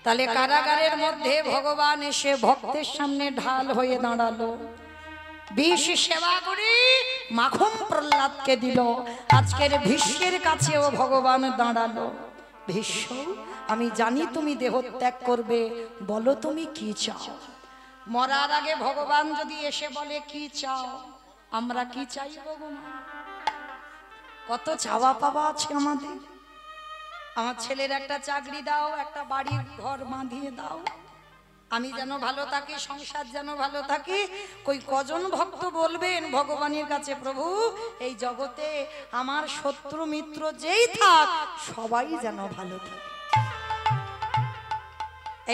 তাহলে কারাগারের মধ্যে ভগবান এসে ভক্তের সামনে ঢাল হয়ে দাঁড়ালো, বিষ সেবা করে মাখন প্রহ্লাদকে দিল। আজকের ভীষ্মের কাছেও ভগবান দাঁড়ালো, ভীষ্ম আমি জানি তুমি দেহ ত্যাগ করবে, বলো তুমি কি চাও। মরার আগে ভগবান যদি এসে বলে কি চাও, আমরা কি চাই ভগবান? কত চাওয়া পাওয়া আছে আমাদের। আমার ছেলের একটা চাকরি দাও, একটা বাড়ির ঘর বাঁধিয়ে দাও, আমি যেন ভালো থাকি, সংসার যেন ভালো থাকি। কই কজন ভক্ত বলবেন ভগবানের কাছে, প্রভু এই জগতে আমার শত্রু মিত্র যেই থাক সবাই যেন ভালো থাকে।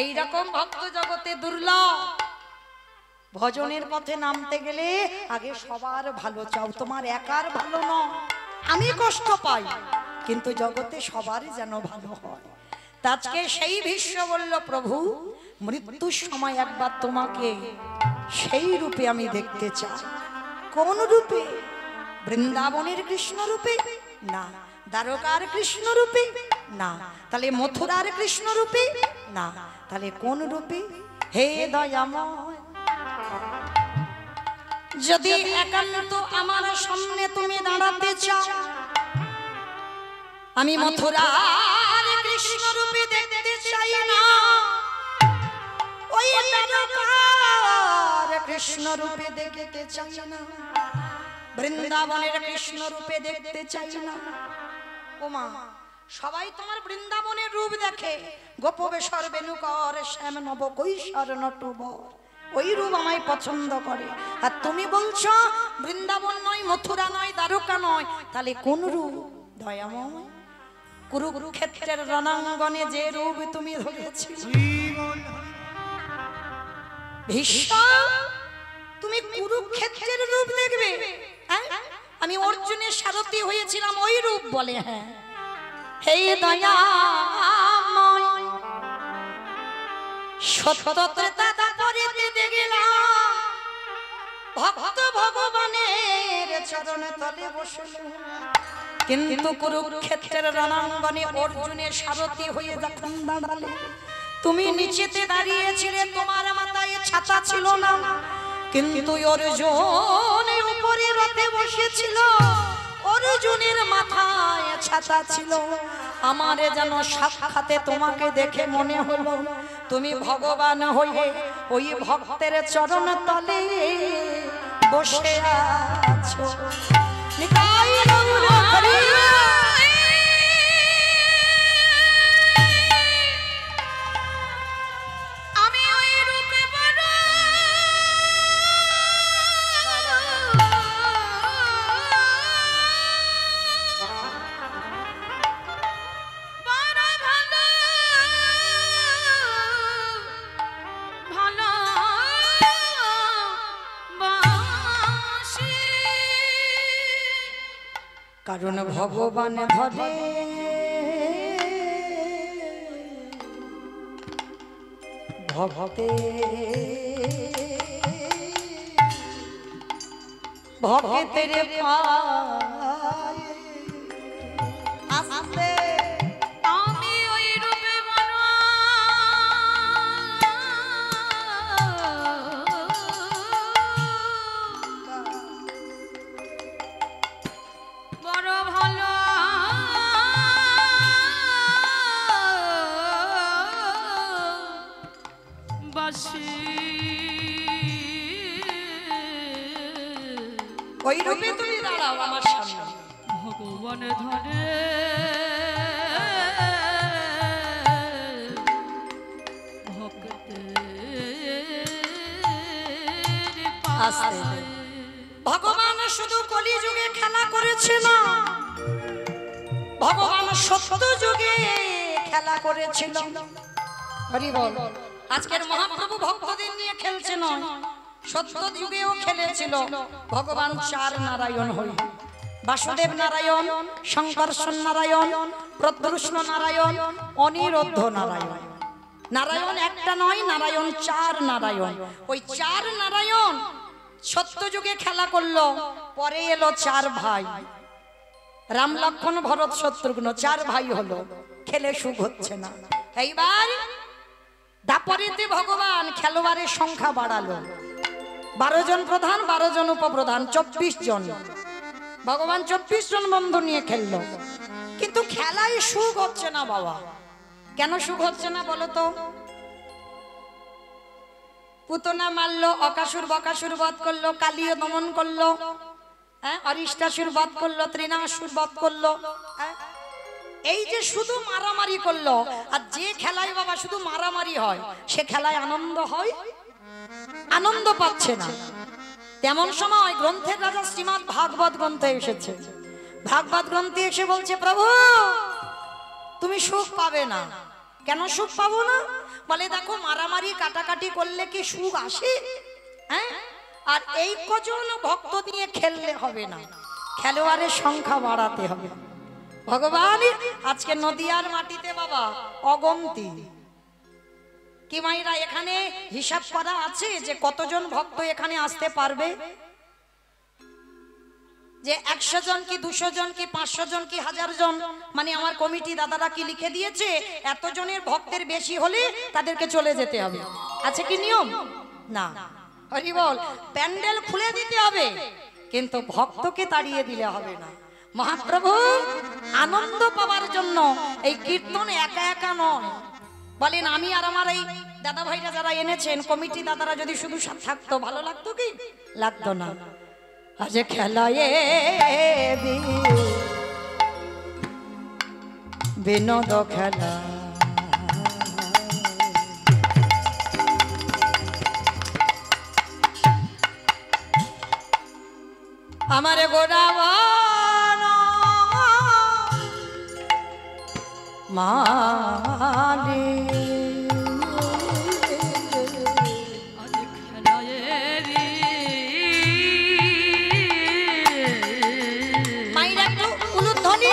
এইরকম ভক্ত জগতে দুর্লভ। ভজনের পথে নামতে গেলে আগে সবার ভালো চাও, তোমার একার ভালো নয়। আমি কষ্ট পাই কিন্তু জগতে সবারই যেন ভালো হয়। আজকে সেই ভীষ্ম বলল, প্রভু মৃত্যুর সময় একবার তোমাকে সেই রূপে আমি দেখতে চাই। কোন রূপে? বৃন্দাবনের কৃষ্ণ রূপে না, দ্বারকার কৃষ্ণ রূপে না, তাহলে মথুরার কৃষ্ণ রূপে না, তাহলে কোন রূপে? হে দয়াময়, যদি একান্ত আমার সামনে তুমি দাঁড়াতে চাও, আমি মথুরার কৃষ্ণ রূপে দেখতে চাই না, ওই দ্বারকার কৃষ্ণ রূপে দেখতে চাই না, বৃন্দাবনের কৃষ্ণ রূপে দেখতে চাই না। ওমা, সবাই তোমার বৃন্দাবনের রূপ দেখে, গোপবেশর বেণুকর শ্যাম নব কৈশোর নটবর, ওই রূপ আমায় পছন্দ করে। আর তুমি বলছো বৃন্দাবন নয়, মথুরা নয়, দ্বারকা নয়, তাহলে কোন রূপ? দয়াময়, কুরুক্ষেত্রের রণাঙ্গনে যে রূপ তুমি ধরেছিলে, ভীষ্ম তুমি কুরুক্ষেত্রের রূপ দেখবে? আমি অর্জুনের সারথি হয়েছিলাম, ওই রূপ বলে? হ্যাঁ। হে দয়াময়, সত্যতা পরিতে গেলাম, ভক্ত ভগবানের চরণ তলে বসল, কিন্তু কুরুক্ষেত্রের রণাঙ্গনে অর্জুনের সারথি হয়ে যখন দাঁড়ালে, তুমি নিচেতে দাঁড়িয়েছিলে, তোমার মাথায় ছাতা ছিল না, কিন্তু অর্জুন উপরে রথে বসেছিল, অর্জুনের মাথায় ছাতা ছিল। আমারে যেন সাক্ষাতে তোমাকে দেখে মনে হলো তুমি ভগবান হয়ে ওই ভক্তের চরণ তলে বসে আছো। নিতাই গৌর হরি। কারণ ভগবান ধরে ভক্তে, ভক্তের পায় আসতে আমি ওই রূপে বড় ভালো বাসি, ওই রূপে তুমি দাঁড়াও আমার সামনে। ভগবান ধরে ভগবান শুধু কলিযুগে খেলা করেছে না, ভগবান সত্য যুগে খেলা করেছিল। হরি বল। আজকের মহাপ্রভু ভক্তদের নিয়ে খেলছে নয়, সত্য যুগেও খেলেছিল। ভগবান চার নারায়ণ হই, বাসুদেব নারায়ণ, শঙ্কর্ষণ নারায়ণ, প্রদ্যুষ্ণ নারায়ণ, অনিরুদ্ধ নারায়ণ। নারায়ণ একটা নয়, নারায়ণ চার নারায়ণ। ওই চার নারায়ণ সত্য যুগে খেলা করলো, পরে এলো চার ভাই, রাম লক্ষ্মণ ভরত শত্রুঘ্ন, চার ভাই হলো, খেলে সুখ হচ্ছে না। এইবার তারপরেতে ভগবান খেলোয়াড়ের সংখ্যা বাড়ালো, 12 জন প্রধান, 12 জন উপপ্রধান, 24 জন। ভগবান 24 জন বন্ধু নিয়ে খেললো, কিন্তু খেলায় সুখ হচ্ছে না বাবা। কেন সুখ হচ্ছে না বলো তো? পুতনা মারলো, অকাসুর বকাসুর বধ করলো, কালীয় দমন করলো, অরিষ্টাসুর বধ করলো, তৃণাসুর বধ করলো। এই যে শুধু মারামারি করলো, আর যে খেলায় বাবা শুধু মারামারি হয়, সে খেলায় আনন্দ হয়? আনন্দ পাচ্ছে না। তেমন সময় গ্রন্থের রাজা শ্রীমদ্ ভাগবত গ্রন্থে এসেছে। ভাগবত গ্রন্থে এসে বলছে, প্রভু তুমি সুখ পাবে না। কেন সুখ পাবো না? বলে দেখো, মারামারি কাটাকাটি করলে কি সুখ আসে? হ্যাঁ, আর এই কজন ভক্ত নিয়ে খেললে হবে না, খেলোয়াড়ের সংখ্যা বাড়াতে হবে। ভগবান আজকে নদিয়ার মাটিতে বাবা অগন্তি। কি মাইরা এখানে হিসাব করা আছে যে কতজন ভক্ত এখানে আসতে পারবে? যে 100 জন কি 200 জন কি 500 জন কি 1000 জন? মানে আমার কমিটি দাদারা কি লিখে দিয়েছে এত জনের ভক্তের বেশি হলে তাদেরকে চলে যেতে হবে? আছে কি নিয়ম? না। হরি বল। প্যান্ডেল খুলে দিতে হবে, কিন্তু ভক্তকে তাড়িয়ে দিলে হবে না। মহাপ্রভু আনন্দ পাওয়ার জন্য এই কীর্তন একা একা নয়। বলেন আমি আর আমার এই দাদা ভাইরা যারা এনেছেন কমিটি দাদারা যদি শুধু থাকতো ভালো লাগতো কি? লাগতো না। আজ খেলায় বিনোদ খেলা, আমার গোড়াবন মালি মাইরা একটু উলুধ্বনি।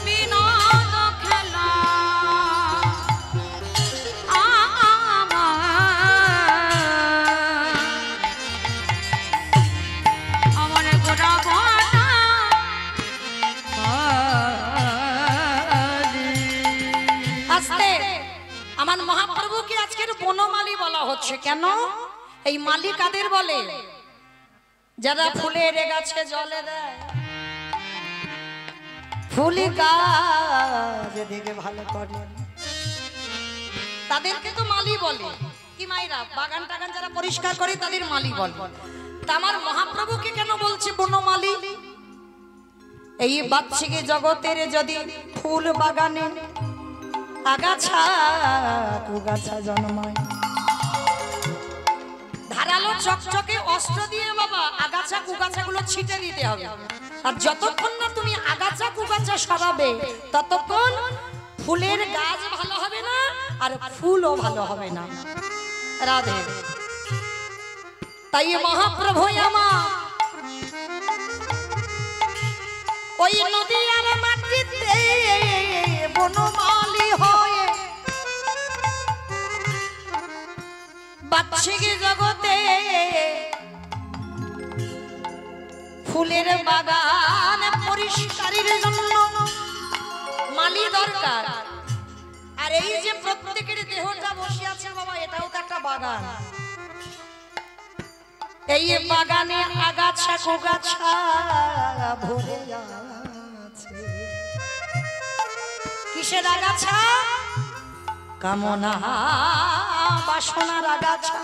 বিনোদ খেলা আমার গোড়াবন আস্তে। আমার মহাপ্রভুকে আজকের বনমালী বলা হচ্ছে কেন? এই মালি কাদের বলে? যারা ফুলের গাছে জলে দেয়, ফুলি গাছ দেখে ভালো করে, তাদেরকে তো মালি বলে। কি মাইরা বাগান টাগান যারা পরিষ্কার করে তাদের মালি বলে। তা আমার মহাপ্রভুকে কেন বলছে বনমালী? এই বাচ্চিকে জগতের যদি ফুল বাগানে আগাছা কুগাছা জন্মায়, ধারালো চকচকে অস্ত্র দিয়ে বাবা আগাছা কুগাছা গুলো ছিটে দিতে হবে। আর যতক্ষণ না তুমি আগাছা কুগাছা সরাবে ততক্ষণ ফুলের গাছ ভালো হবে না, আর ফুলও ভালো হবে না। রাধে। তাই মহাপ্রভু আমার ওই নদীর মাটিতে বনমালী হয়ে বাচ্চিকে জগতে ফুলের বাগান পরিষ্কারের জন্য মালি দরকার। আর এই যে প্রত্যেকের দেহটা বসে আছে বাবা, এটাও তো একটা বাগান। এই বাগানে আগাছা কুগাছা ভরে আছে। কিসের আগাছা? কামনা বাসনার আগাছা,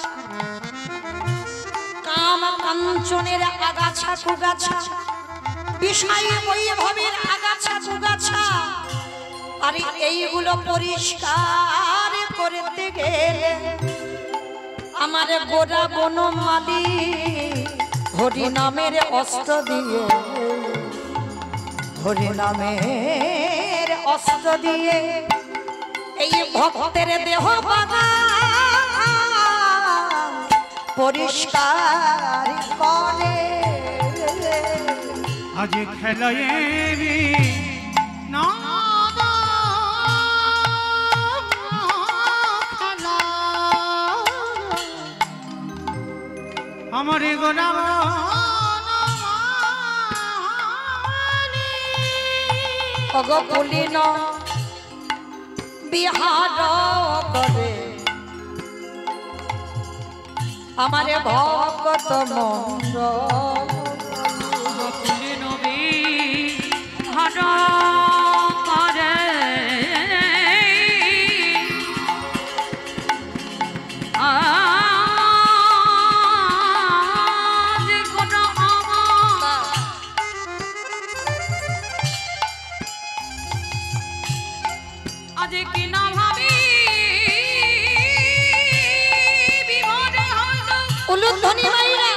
কাম কাঞ্চনের আগাছা কুগাছা, বিষয় বৈভবের আগাছা কুগাছা। আর এইগুলো পরিষ্কার করতে গেলে আমার গোড়া বনমালী হরি নামের অস্ত্র দিয়ে, হরি নামের অস্ত্র দিয়ে এই ভক্তের দেহ বাগান পরিষ্কার করে। আজ খেলায় না আমার গোড়া অগ পুলিন বিহার করে আমারে ভক্ত মন্ডল বকুলে নবী হার করে আজ কোন আজ কি না ভাবি বিভোরে হলো উলুধ্বনি মাইরা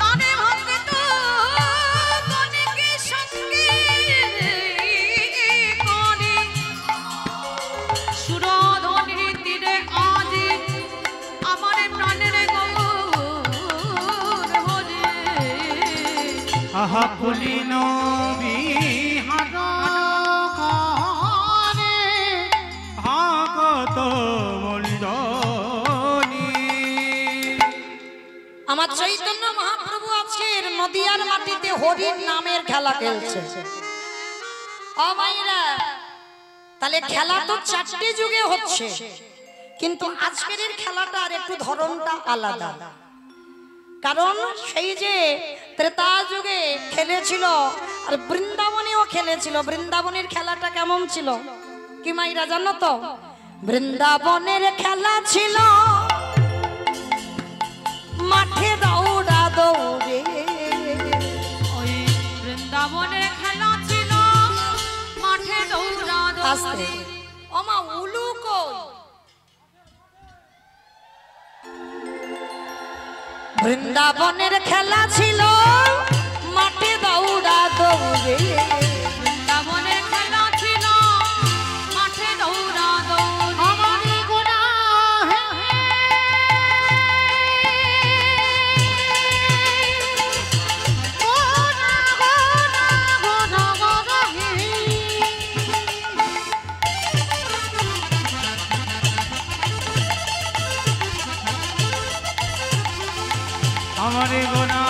তারে ভাববে তো মনেকে সঙ্গে করে সুরধনির তীরে আজ আমার প্রাণের গৌর হরে আহা ফুলিন বিহার করে ভগত মণ্ডলী। আমার চৈতন্য মহাপ্রভু আজকের নদিয়ার মাটিতে হরির নামের খেলা খেলছে। ও মাইরা, তাহলে খেলা তো চারটে যুগে হচ্ছে, কিন্তু আজকের এই খেলাটা আর একটু ধরনটা আলাদা। কারণ সেই যে ত্রেতা যুগে খেলেছিল আর বৃন্দাবনেও খেলেছিল, বৃন্দাবনের খেলাটা কেমন ছিল কি মাইরা জানো তো? বৃন্দাবনের খেলা ছিল মাঠে দৌড়া দৌড়ে, ওই বৃন্দাবনের খেলা ছিল মাঠে দৌড়া আস্তে দৌড়ে ওমা উলু কই? বৃন্দাবনের খেলা ছিল মাঠে দৌড়া দৌড়ে, বৃন্দাবনের খেলা ছিল মাঠে দৌড়া দৌড়ে আমারি গোনা হে গোনা গোনা গোনা গোনা হে। আমারি গোনা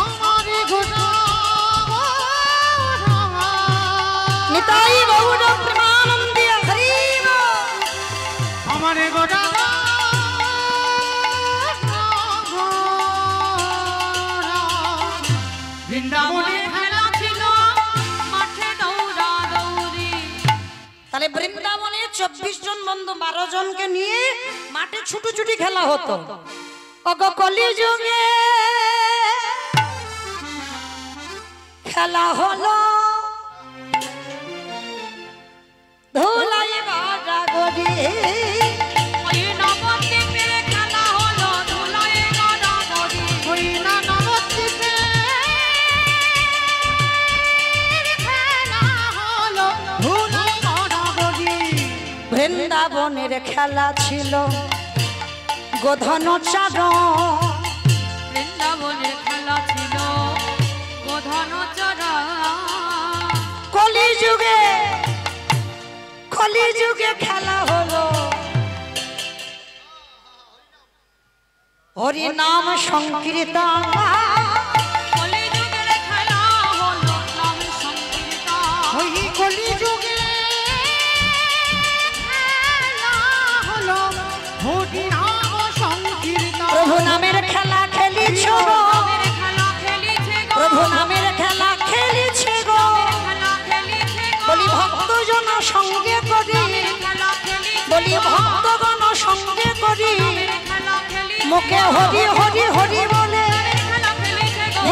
আমারি গোনা নিতাই গৌর প্রেমানন্দে হরি বল। আমারে গোনা বৃন্দাবনের খেলা ছিল মাঠে দৌড়া দৌড়ি তাহলে বৃন্দাবনে 24 জন বন্ধু 12 জনকে নিয়ে মাঠে ছুটোছুটি খেলা হতো। ওগো কলিযুগে খেলা হলো ধুলাই বাড়াগড়ি, ওই নবদ্বীপের খেলা হলো ধুলায় গড়াগড়ি ওই না নবদ্বীপে খেলা হলো ধুলাই গড়াগড়ি। বৃন্দাবনের খেলা ছিল গোধন চারণ, বৃন্দাবনের খেলা ছিল গোধন চড়া কলিযুগে কলিযুগে খেলা হলো হরি নাম সংকীর্তন, কলিযুগের খেলা হলো নাম সংকীর্তন ওই কলিযুগে খেলা হলো হরি নাম সংকীর্তন। প্রভু নামের খেলা খেলিছ নামের খেলা খেলিছে গো প্রভু নামের খেলা খেলিছে গো, খেলা খেলিছে গো বলি ভক্তজন সঙ্গে করি, খেলা খেলিছে বলি ভক্তগণ সঙ্গে করি, খেলা খেলিছে মুখে হরি হরি হরি বলে খেলা খেলিছে গো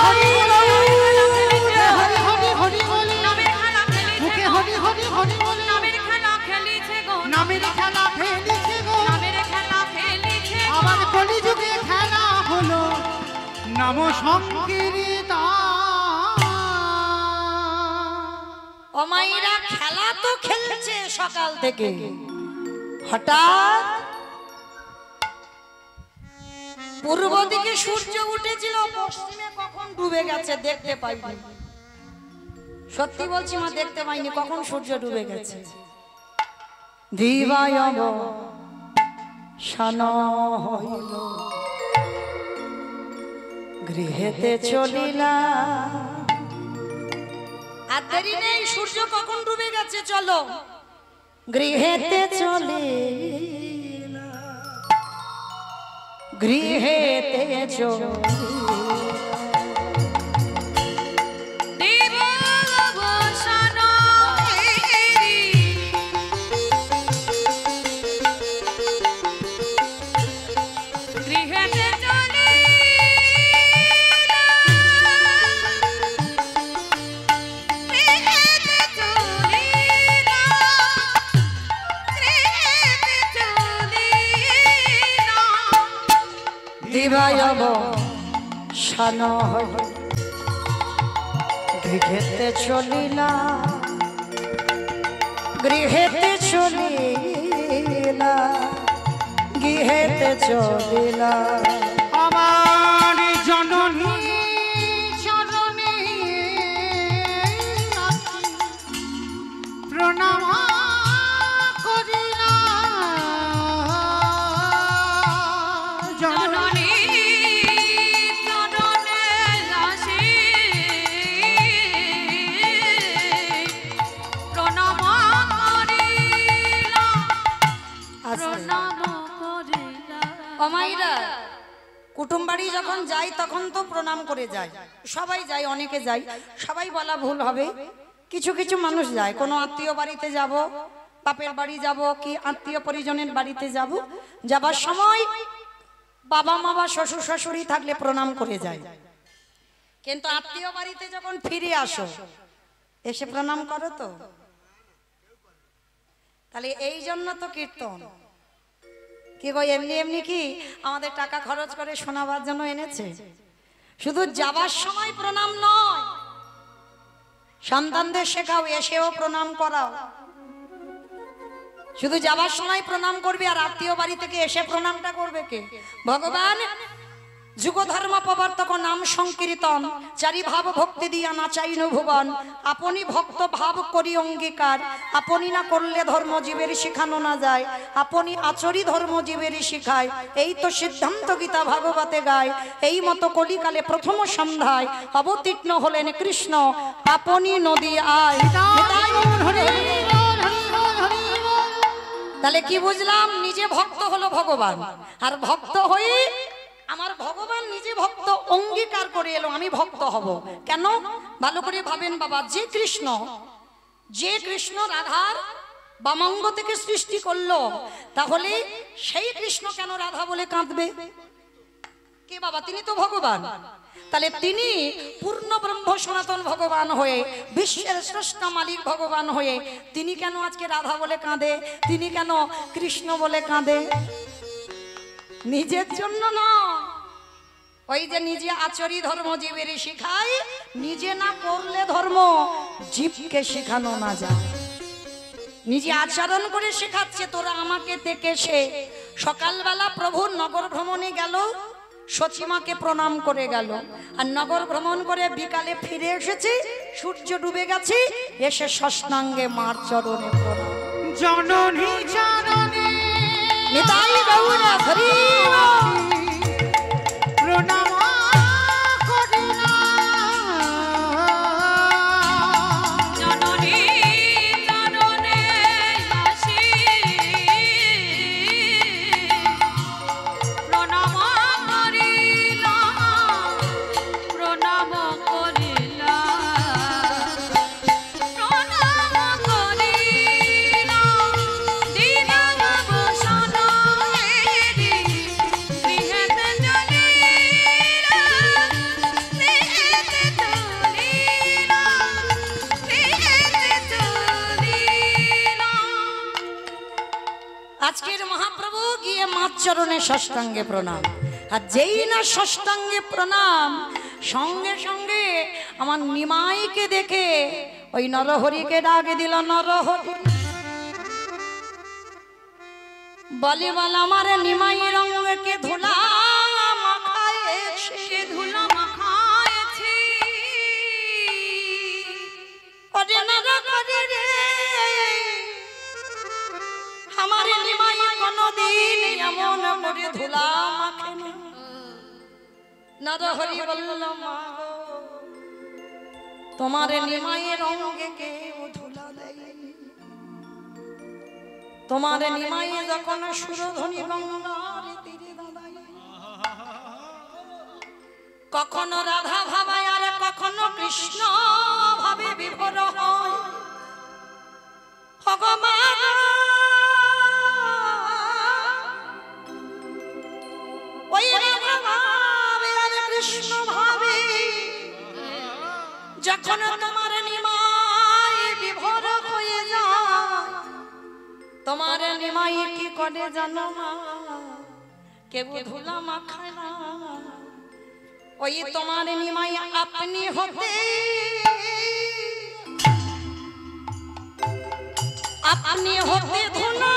হরি হরি হরি হরি হরি বলে নামের খেলা খেলিছে মুখে হরি হরি হরি বলে নামের খেলা খেলিছে গো নামের খেলা খেলিছে গো। নামের খেলা খেলিছে গো আবার কলিযুগে খেলা হলো নাম সংকীর্তন। অমাইরা খেলা তো খেলছে সকাল থেকে, হঠাৎ পূর্ব দিকে সূর্য উঠেছিল, পশ্চিমে কখন ডুবে গেছে দেখতে পাইনি। সত্যি বলছি মা, দেখতে পাইনি কখন সূর্য ডুবে গেছে। দিবায়ব শান হইল, গৃহেতে চলিলা। আর দেরি নেই, সূর্য কখন ডুবে গেছে, চলো গৃহেতে চলিলা, গৃহেতে চলিলা। দিবায়ব শান হইল, গৃহেতে চলিলা, গৃহেতে চলিলা, গৃহেতে চলিলা। আমার জননী চরণে প্রণাম করিলাম, জননী চরণে আসি প্রণাম করিলাম, প্রণাম করিলাম। অমাইরা কুটুম বাড়ি যখন যাই তখন তো প্রণাম করে যায়, সবাই যায়, অনেকে যায়, সবাই বলা ভুল হবে। কিছু কিছু মানুষ যায়, কোনো আত্মীয় বাড়িতে যাব, বাপের বাড়ি যাব, কি আত্মীয় পরিজনের বাড়িতে যাব, যাবার সময় বাবা মা বা শ্বশুর শাশুড়ি থাকলে প্রণাম করে যায়। কিন্তু আত্মীয় বাড়িতে যখন ফিরে আসো, এসে প্রণাম করো তো? তাহলে এই জন্য তো কীর্তন। কি গো, এমনি এমনি কি আমাদের টাকা খরচ করে শোনাবার জন্য এনেছে? শুধু যাবার সময় প্রণাম নয়, সন্তানদের শেখাও, এসেও প্রণাম করাও। শুধু যাবার সময় প্রণাম করবে, আর আত্মীয় বাড়ি থেকে এসে প্রণামটা করবে কে? ভগবান যুগ ধর্ম প্রবর্তক নাম সংকীর্তন, চারি ভাব ভক্তি দিয়া নাচাইন ভুবন, আপনি ভক্ত ভাব করি অঙ্গীকার, আপনি না করলে ধর্ম জীবের শিখানো না যায়, আপনি আচরি ধর্ম জীবের শিখায়, এই তো সিদ্ধান্ত গীতা ভাগবতে গায়। এই মতো কলিকালে প্রথম সন্ধ্যায় অবতীর্ণ হলেন কৃষ্ণ, আপনি নদী আয়। তাহলে কি বুঝলাম? নিজে ভক্ত হলো ভগবান, আর ভক্ত হয়ে আমার ভগবান নিজে ভক্ত অঙ্গীকার করে এলো, আমি ভক্ত হব। কেন? ভালো করে ভাবেন বাবা, যে কৃষ্ণ রাধার বামাঙ্গ থেকে সৃষ্টি করলো, তাহলে সেই কৃষ্ণ কেন রাধা বলে কাঁদবে? কে বাবা? তিনি তো ভগবান। তাহলে তিনি পূর্ণ ব্রহ্ম সনাতন ভগবান হয়ে, বিশ্বের শ্রেষ্ঠ মালিক ভগবান হয়ে, তিনি কেন আজকে রাধা বলে কাঁদে? তিনি কেন কৃষ্ণ বলে কাঁদে? নিজের জন্য নয়। ওই যে নিজে আচরি ধর্ম জীবের শিখায়, নিজে না করলে ধর্ম জীবকে শিখানো না যায়। নিজে আচরণ করে শেখাচ্ছে, তোরা আমাকে দেখে সে। সকালবেলা প্রভুর নগর ভ্রমণে গেল, সচিমাকে প্রণাম করে গেল, আর নগর ভ্রমণ করে বিকালে ফিরে এসেছে, সূর্য ডুবে গেছে, এসে ষষ্ঠাঙ্গে মার চরণে প্রণাম। জননী চরণে নিতাই গৌর হরি প্রণাম করিলাম, জননী চরণে আসি প্রণাম করিলাম, প্রণাম করিলাম, প্রণাম করিলাম। দিলাম বসন হেরি, গৃহেতে চলিলা, গৃহেতে চলিলা, গৃহেতে চলিলা। আজকের মহাপ্রভু গিয়ে মার চরণে ষষ্ঠাঙ্গে প্রণাম, আর যেই না ষষ্ঠাঙ্গে প্রণাম, সঙ্গে সঙ্গে আমার নিমাইকে দেখে ওই নরহরিকে ডাক দিল। নরহরি বলে, বল আমার নিমাই রঙকে ধুলা মাখায়েছে, সে ধুলো মাখায়েছি, কোনোদিন এমন করে ধুলা মাখে না। নরহরি বলল মা গো, তোমার নিমাইয়ের অঙ্গে কেউ ধুলা দেয়নি। তোমার নিমাইয়ে যখন সুরধ্বনি গঙ্গার তীরে দাঁড়ায়, কখনো রাধা ভাবায় আর কখনো কৃষ্ণ ভাবে বিভোর হয়। ভগবান ওই রাধা ভাবে আর কৃষ্ণ ভাবে, যখন তোমার নিমাই বিভোর হয়ে যায়, তোমার নিমাই কি করে জানো মা? কেউ ধুলা মাখায় না। ওই তোমার নিমাই আপনি হতে ধুলা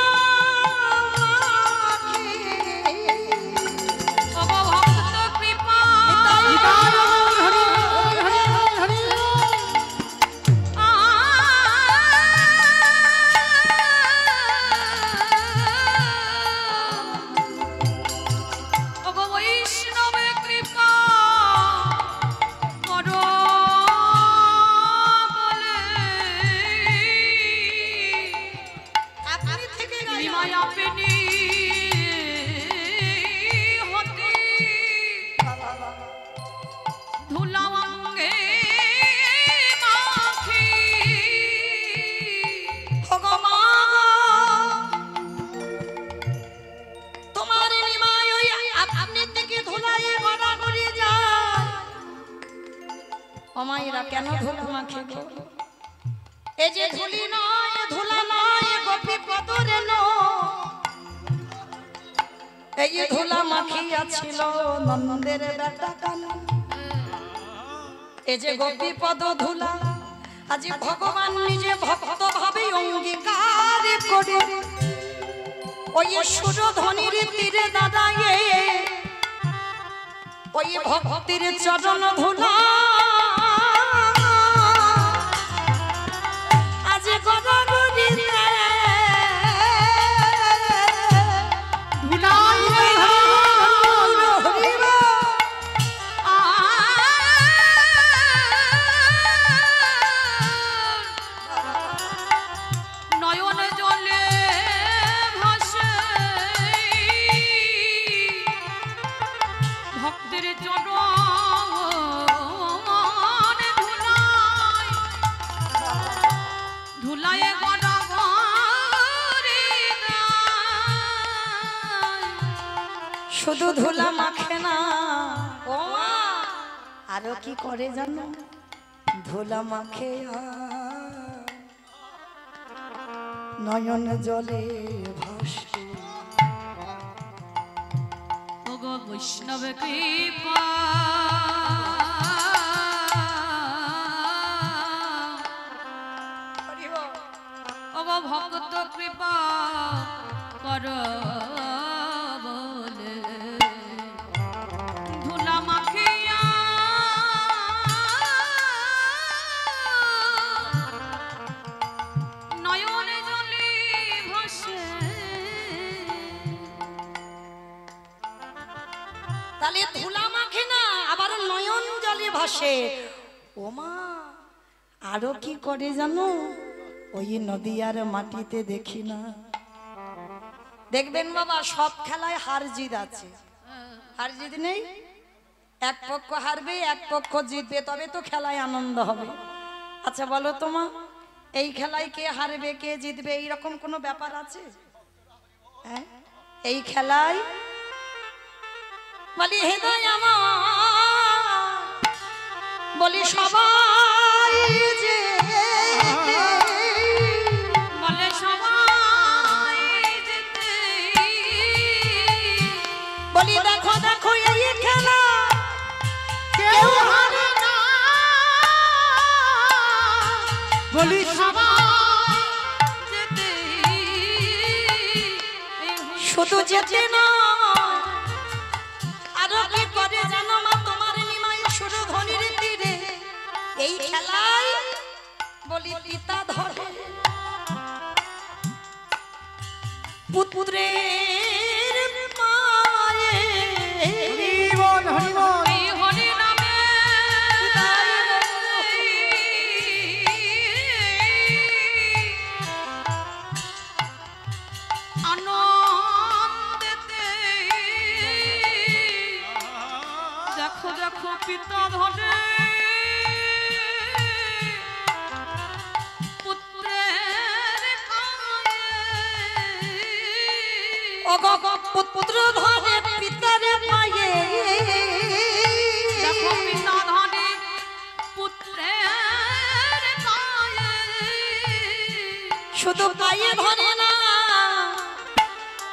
অমাইরা কেন ধুলা মাখে গো? এই যে ধুলি নয় ধুলা নয় গোপী পদরে এই ধুলা মাখিয়াছিল নন্দের বেটা কানু। এই যে গোপী পদ ধুলা আজ ভগবান নিজে ভক্ত ভাবে অঙ্গীকার করে ওই সুরধ্বনির তীরে দাঁড়ায়ে ওই ভক্তির চরণ ধুলা আজ গদাগদিতে নয়নে জলে ভাসে ভক্তের চরণ ধুলায় শুধু ধুলা মাখে না ও মা, আরো কি করে জানো? ধুলা মাখে নয়ন জলে ভাসে। ওগো বৈষ্ণব কৃপা ওগো ভক্ত কৃপা কর বলে ধুলা মাখিয়া নয়নে জলে ভাসে। তাহলে ধুলা মাখে না আবার নয়ন জলে ভাসে। ও মা, আরো কি করে জানো? ওই নদীয়ার মাটিতে দেখি না, দেখবেন বাবা সব খেলায় হার জিত আছে, হার জিত নেই? এক পক্ষ হারবে এক পক্ষ জিতবে, তবে তো খেলায় আনন্দ হবে। আচ্ছা বলো তোমা, এই খেলায় কে হারবে কে জিতবে এইরকম কোনো ব্যাপার আছে? হ্যাঁ, এই খেলায় বলি হৃদয় আমার বলি সবাই যে বলে সবাই যেতে বলি দেখো দেখো এই খেলা কেউ হারে না, বলি সবাই যেতে শুধু যেতে না আরো কি করে জানো মা? তোমার নিমাই সুরধ্বনির তীরে এই খেলায় বলি পিতা ধরে পুত্রে পুত্র ধরে পিতারে পায়ে দেখো পিতা ধনে পুত্রের পায়ে শুধু পায়ে ধরে না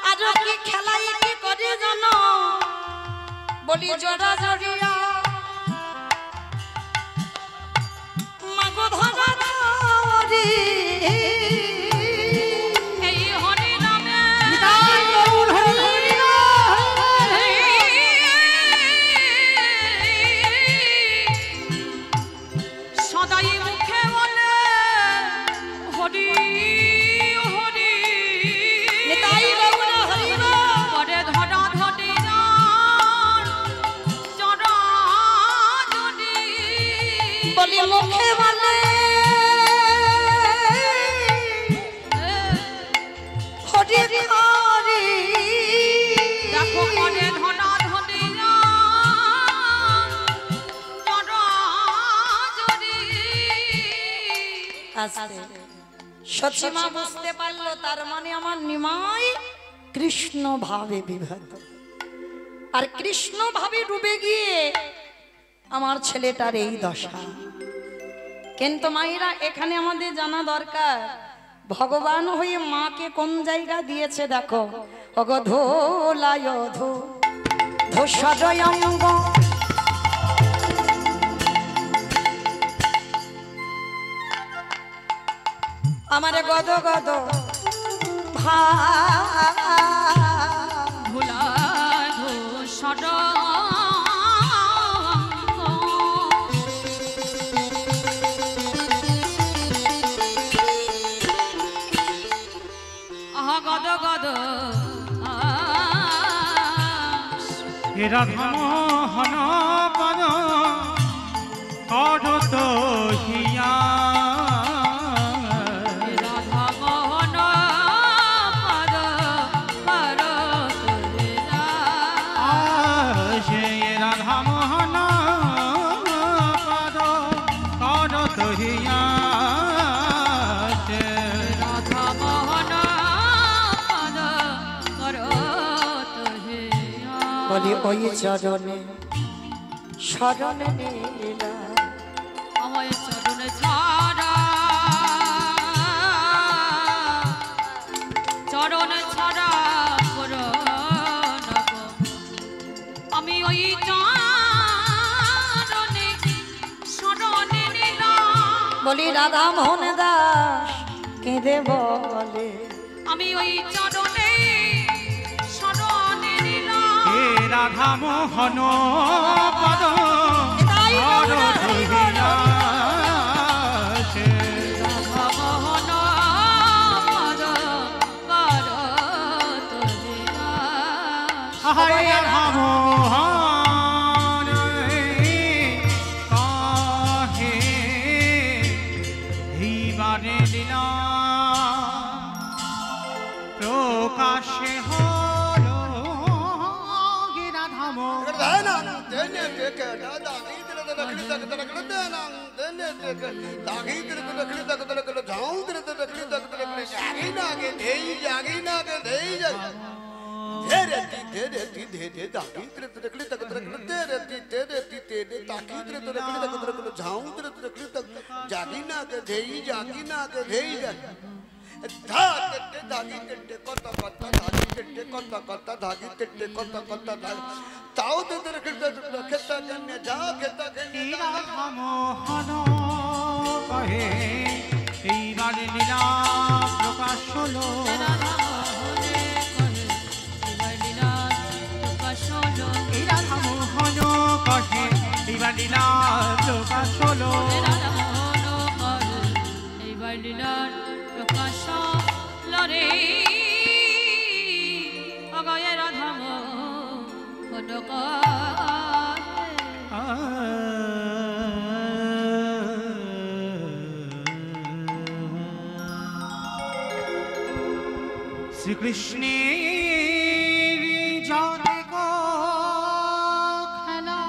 আরো কি খেলাই কি করে জানো বলি জড়া জড়িয়া মাগো ধরা ধরি এই হরি নামে সদাই মুখে বলে হরি হরি নিতাই বাবুরা হরিবা পরে ধরা ধরি চড়া ধরি বলি মুখে বলে হরি হরি দেখো পরে ধরা ধরি চড়া ধরি আস্তে সচিমা বুঝতে পারলো তার মানে আমার নিমাই কৃষ্ণ ভাবে বিভক্ত আর কৃষ্ণ ভাবে ডুবে গিয়ে আমার ছেলেটার এই দশা কিন্তু মায়েরা এখানে আমাদের জানা দরকার ভগবান হয়ে মাকে কোন জায়গা দিয়েছে দেখো অগধোলায় ধো ধোষদয়ঙ্গ আমার গদ গদ ভা ভোলা ধূসর আহা গদ গদ রাধা মোহন পদ কড়ত হিয়া রাধা মোহন পদ করত লীলা। সে রাধা মোহন পদ কড়ত হিয়া রাধা মোহন পদ করত হিয়া। বলি ওই চরণে শরণে নীলা আমায় চরণে ছাড়া চরণে ছাড়া করো না গো। আমি ওই চরণে শরণে নিলাম বলি রাধা মোহন দাস কেঁদে বলে আমি ওই চরণে শরণে নিলাম হে রাধা মোহন পদ কড়ত হিয়া রাধা মোহন পদ করত লীলা। আহারে রাধা মোহন কাহে হিবারে লীলা প্রকাশে হলো হে রাধা মোহন রাধা মোহন কহে এইবারে লীলা প্রকাশ হলো এই রাধা মোহন কহে এইবার লীলা প্রকাশ হলো শ্রীকৃষ্ণের জয় গো খেলা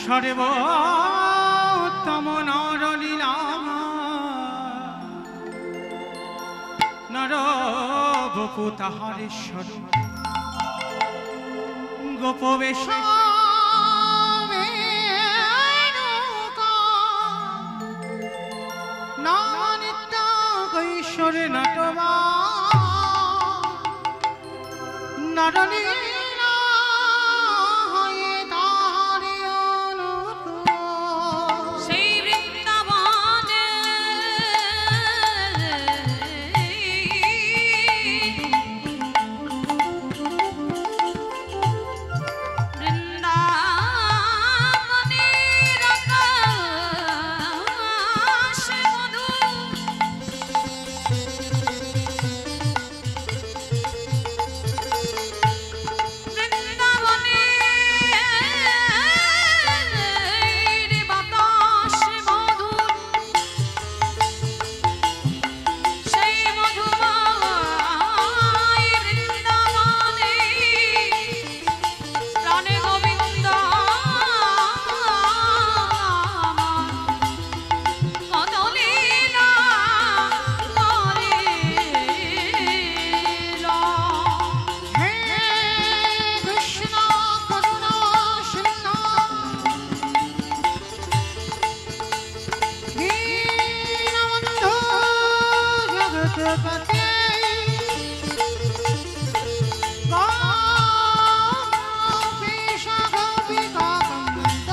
সর্বোত্তম নরলীলা নর গোপু তাহারেশ্বর গোপবেশ ঈশ্বরে নটবা নরলীলা হয়ে তাহারে অনুকূল। সেই বৃন্দাবনে বৃন্দাবনের আকাশে মধু বৃন্দাবনের বাতাসে মধু সেই মধুময় বৃন্দাবনে প্রাণে গোবিন্দ কত লীলা করিল। হে কৃষ্ণ করুণা সিন্ধু দীনবন্ধু জগৎপতে গোপীশ গোপিকাকান্ত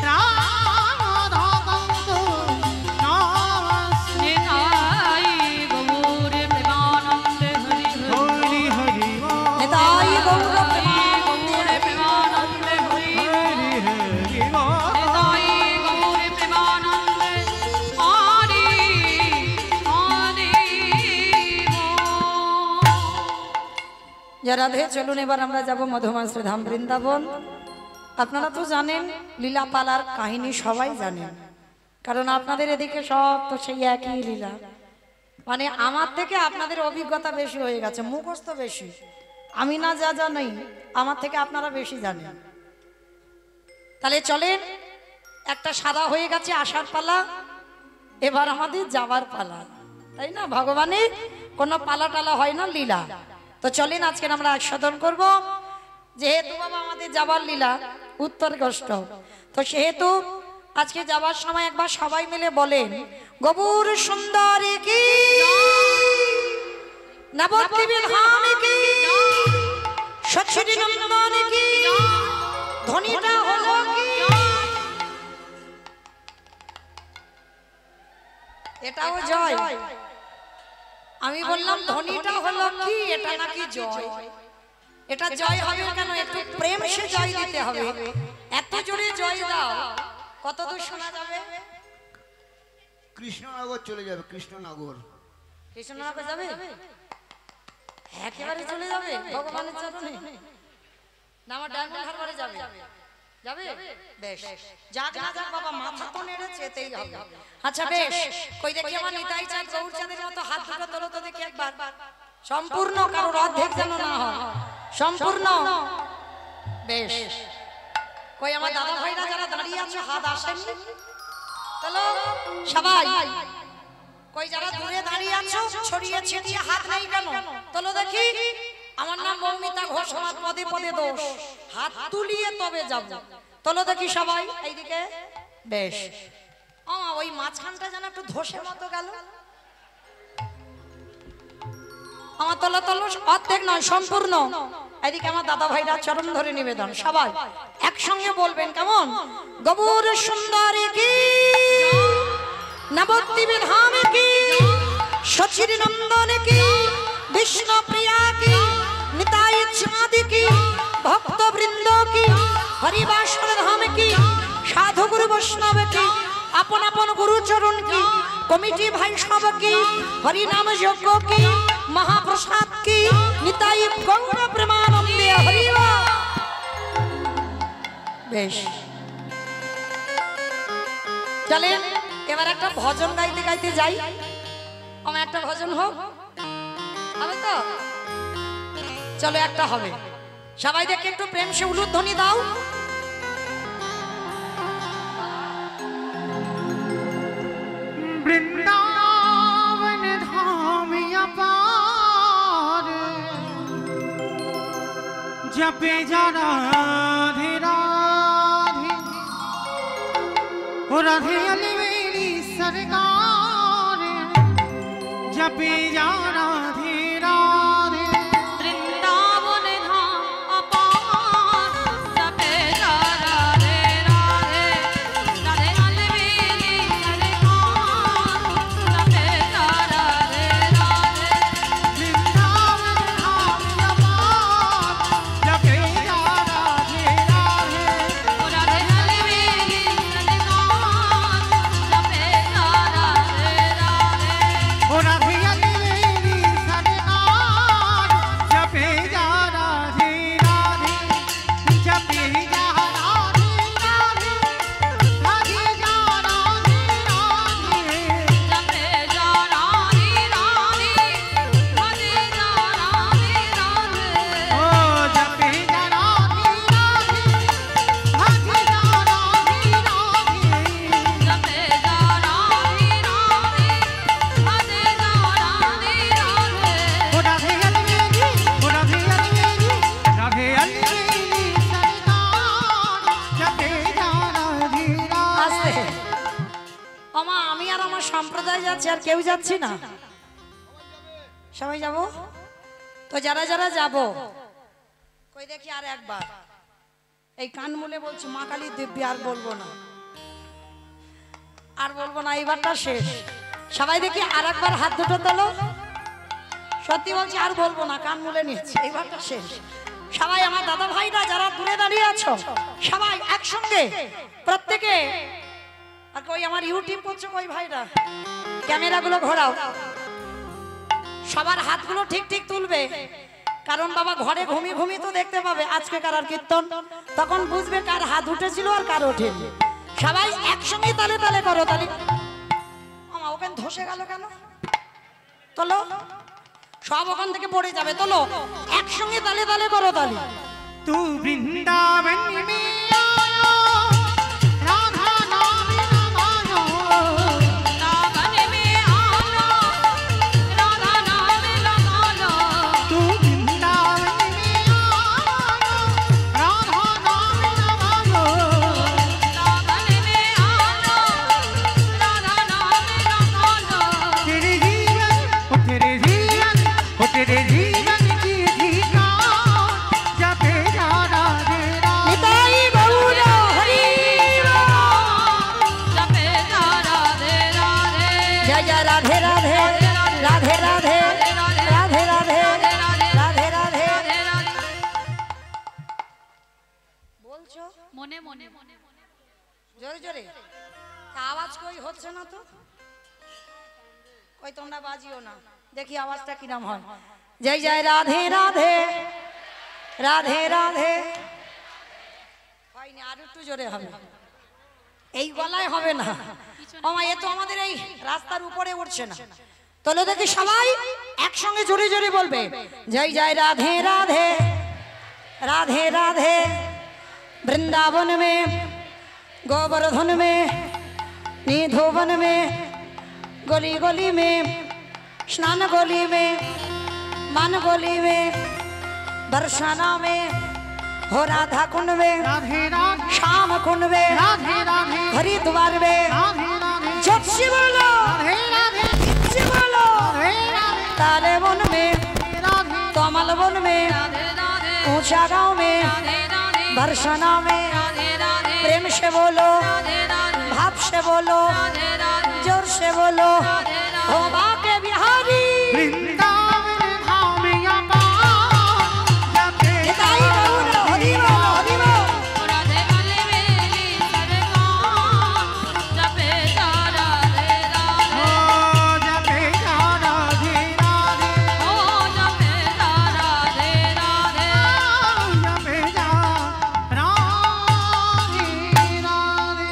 রাধাকান্ত নমস্তে। নিতাই গৌর প্রেমানন্দে হরি হরি হরি বল। নিতাই গৌর গৌর প্রেমানন্দে হরি হরি হরি বল। নিতাই গৌর প্রেমানন্দে হরি হরি যা রাধে, চলুন এবার আমরা যাব মধুমাশ্রী ধাম বৃন্দাবন। আপনারা তো জানেন লীলা পালার কাহিনী সবাই জানেন, কারণ আপনাদের এদিকে সব তো সেই একই লীলা। মানে আমার থেকে আপনাদের অভিজ্ঞতা বেশি হয়ে গেছে, মুখস্থ বেশি। আমি না যা জানি আমার থেকে আপনারা বেশি জানেন। তাহলে চলেন, একটা সাদা হয়ে গেছে আসার পালা, এবার আমাদের যাবার পালা, তাই না? ভগবানের কোনো পালা টালা হয় না, লীলা। তো চলেন আজকে আমরা আস্বাদন করব। যেহেতু বাবা আমাদের যাবার লীলা উত্তর কষ্ট, তো সেহেতু আজকে যাবার সময় একবার সবাই মিলে বলেন, গৌর সুন্দরী কি, নবদ্বীপের ধাম কি, সচ্ছরি নন্দন কি, ধ্বনিটা হলো কি? এটাও জয়। আমি বললাম ধ্বনিটা হলো কি, এটা নাকি জয়। এটা জয় হবে কেন? একটু প্রেম সে জয় দিতে হবে। এত জোরে জয় দাও, কত দূর শোনা যাবে? কৃষ্ণনগর চলে যাবে, কৃষ্ণনগর। কৃষ্ণনগর যাবে, একেবারে চলে যাবে ভগবানের চরণে। না আমার ডায়মন্ড হারবারে যাবে? যাবে, বেশ। যাক না যাক বাবা, মাথা তো নেড়েছে, এতেই হবে। আচ্ছা বেশ, কই দেখি আমার নিতাই চাঁদ গৌরচাঁদের মতো হাত দুটো তোলো তো দেখি একবার। সম্পূর্ণ, কারোর অর্ধেক যেন না হয়, সম্পূর্ণ। বেশ, কই আমার দাদা ভাইরা যারা দাঁড়িয়ে আছো হাত আসেনি তোলো সবাই। কই যারা দূরে দাঁড়িয়ে আছো ছড়িয়ে ছিটিয়ে হাত নেই কেন? তোলো দেখি। আমার নাম মৌমিতা ঘোষ, আমার পদে পদে দোষ, হাত তুলিয়ে তবে যাব। তোলো দেখি সবাই এইদিকে। বেশ, ওই মাঝখানটা যেন একটু ধসের মতো গেল। আমার তোলো তোলো, অর্ধেক নয় সম্পূর্ণ। এদিকে আমার দাদা ভাইরা চরণ ধরে নিবেদন, সবাই একসঙ্গে বলবেন, কেমন? গৌর সুন্দরী কি, নবদ্বীপের ধাম কি, সচির নন্দন কি, বিষ্ণু প্রিয়া কি, নিতাই চাঁদ কি, ভক্ত বৃন্দ কি, হরিবাসর ধাম কি, সাধু গুরু বৈষ্ণব কি, আপন আপন গুরু চরণ কি, কমিটি ভাই সব কি, হরিনাম যজ্ঞ কি, মহাপ্রসাদ কি, নিতাই গৌর প্রেমানন্দে হরি বল। বেশ, চলেন এবার একটা ভজন গাইতে গাইতে যাই। আমার একটা ভজন হোক, হবে তো? চলো একটা হবে, সবাই দেখে একটু প্রেম সে উলুধ্বনি দাও। বৃন্দাবন ধামিয়া পার जपे जा राधे राधे ओ राधे अली मेरी सरकार जपे जा राधे राधे वृंदावन धाम अपार जपे जा राधे राधे राधे अलवेली सरकार जपे जा राधे राधे वृंदावन धाम अपार जपे जा राधे राधे ओ राधे अलवेली सरकार जपे जा राधे राधे ओ राधे अली मेरी सरकार जपे जा राधे राधे जपे जा राधे राधे राधे जा राधे राधे जपे जा राधे राधे राधे जा राधे राधे ओ जपे जा राधे राधे राधे जा राधे राधे जपे जा राधे राधे राधे जा राधे राधे ओ राधे अलवेली ओ राधे अलवेली राधे अलवेली सरकार जपे जा राधे আসতে राधे আমা আমি আর আমার সম্প্রদায় যাচ্ছি আর কেউ যাচ্ছি না সবাই যাব তো যারা যারা যাব কই দেখি আর একবার এই কান মুলে বলছি মা কালী দিব্যি আর বলবো না এইবারটা শেষ সবাই দেখি আর একবার হাত দুটো তোলো সত্যি বলছি আর বলবো না কান মুলে নিচ্ছি এইবারটা শেষ সবাই আমার দাদা ভাইরা যারা দূরে দাঁড়িয়ে আছো সবাই একসঙ্গে প্রত্যেকে আর কই আমার ইউটিউব করছো কই ভাইরা ক্যামেরাগুলো ঘোরাও সবার হাতগুলো ঠিক ঠিক তুলবে কারণ বাবা ঘরে ঘুমিয়ে ঘুমিয়ে তো দেখতে পাবে আজকে কার আর কীর্তন তখন বুঝবে কার হাত উঠেছিল আর কার ওঠেনি সবাই একসঙ্গে তালে তালে করো তালে আমা ওখানে ধসে গেল কেন তোলো সব ওখান থেকে পড়ে যাবে তোলো একসঙ্গে তালে তালে করো তালে तू वृंदावन में आयो राधा नाम रमायो वृंदावन में आना राधा नाम लगाना तू वृंदावन में आयो राधा नाम रमायो वृंदावन में आना राधा नाम लगाना तेरे जीवन ओ तेरे जीवन ओ तेरे जीवन की ठिकान जपे जा राधे राधे নিতাই গৌর হরি जपे जा राधे राधे जय जय राधे राधे राधे राधे राधे राधे राधे राधे বলছো মনে মনে জোরে জোরে আওয়াজ কই হচ্ছে না তো কই তোমরা বাজিও না দেখি আওয়াজটা কি নাম হয় জয় জয় রাধে রাধে রাধে রাধে হয়নি আর একটু জোরে হবে এই গলায় হবে না মামা এ তো আমাদের এই রাস্তার উপরে উঠছে না তোলো দেখি সবাই একসঙ্গে জোরে জোরে বলবে জয় জয় রাধে রাধে राधे राधे वृंदावन में गोवर्धन में निधोवन में गली गली में स्नान गली में मन गली में बरसाना में हो राधा कुंड में राधे राधे श्याम कुंड में राधे राधे हरिद्वार में राधे राधे जब से बोलो राधे राधे से बोलो राधे राधे ताले वन में राधे कमल वन में राधे राधे ऊंचा गांव में राधे राधे बरसाना में राधे राधे प्रेम से बोलो राधे राधे भाव से बोलो राधे राधे जोर से बोलो राधे राधे हो बाके बिहारी वृंदावन धाम अपार जपे निताई गौर हरि बोल हरि बोल राधे वाले मेरी सरकार जपे जा राधे राधे ओ जपे जा राधे राधे ओ जपे जा राधे राधे जपे जा राधे राधे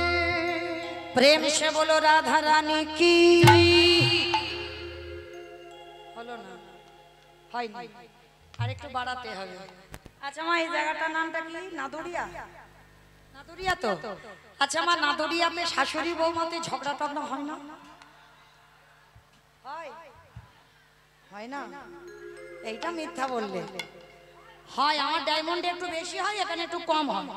प्रेम से बोलो राधा रानी की হলো না হয়নি আরেকটু বাড়াতে হবে আচ্ছা মা এই জায়গাটার নামটা কি নাদুরিয়া নাদুরিয়া তো আচ্ছা মা নাদুরিয়াতে শাশুড়ি বৌমাতে ঝগড়া টগড়া হয় না হয় হয় না এইটা মিথ্যা বললে হয় আমার ডায়মন্ডে একটু বেশি হয়, এখানে একটু কম হয়।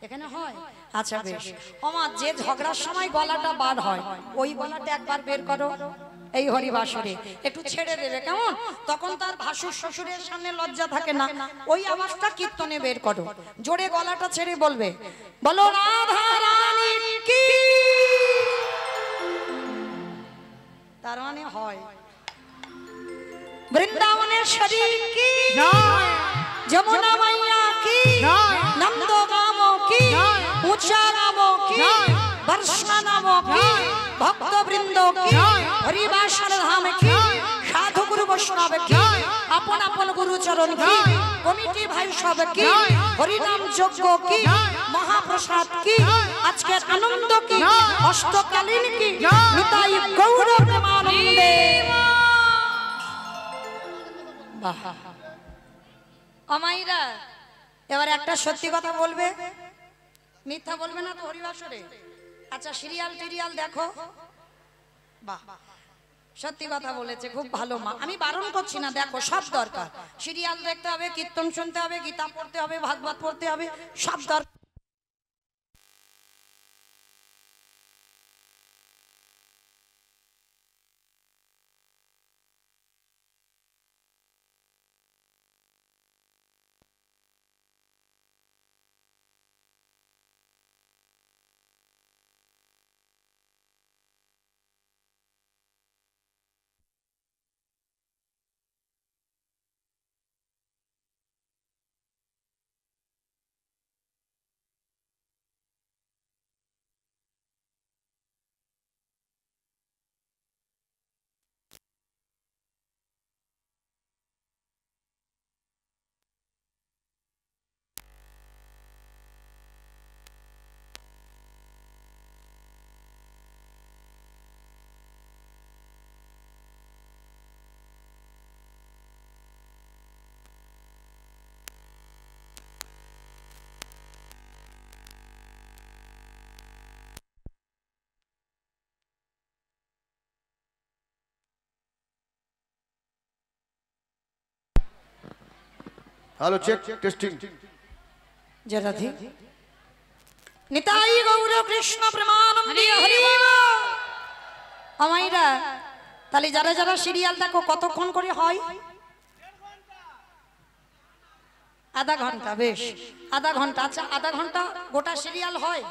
এখানে হয়? আচ্ছা বেশ। আমার যে ঝগড়ার সময় গলাটা বার হয়, ওই গলাটা একবার বের করো এই হরিবাসরে, একটু ছেড়ে দেবে কেমন? তখন তার ভাসুর শ্বশুরের সামনে লজ্জা থাকে না, ওই আওয়াজটা কীর্তনে বের করো, জোরে গলাটা ছেড়ে বলবে, বলো রাধা রানী কি। তার মানে হয় বৃন্দাবনের শরীর কি, যমুনা মাইয়া কি, নন্দগাম কি, উচ্চারাম কি, বর্ষানাম কি, ভক্তবৃন্দ কি, হরিবাসর ধাম কি, সাধু গুরু বৈষ্ণব কি, আপন আপন গুরুচরণ কি, কমিটি ভাই সব কি, হরিনাম যজ্ঞ কি, মহাপ্রসাদ কি, আজকের আনন্দ কি, অষ্টকালীন কি, নিতাই গৌর প্রেমানন্দে। বাহ, আমাইরা এবার একটা সত্যি কথা বলবে, মিথ্যা বলবে না তো হরিবাসরে? আচ্ছা সিরিয়াল টিরিয়াল দেখো? বাহ, সত্যি কথা বলেছে, খুব ভালো মা, আমি বারণ করছি না, দেখো সব দরকার, সিরিয়াল দেখতে হবে, কীর্তন শুনতে হবে, গীতা পড়তে হবে, ভাগবত পড়তে হবে, সব দরকার। Hello check testing. জয় রাধে, নিতাই গৌর কৃষ্ণ প্রেমানন্দে হরি বল। আমাইরা তাহলে যারা যারা সিরিয়াল দেখো কতক্ষণ করে হয়? আধা ঘন্টা, বেশ আধা ঘন্টা। আচ্ছা আধা ঘন্টা গোটা সিরিয়াল হয়,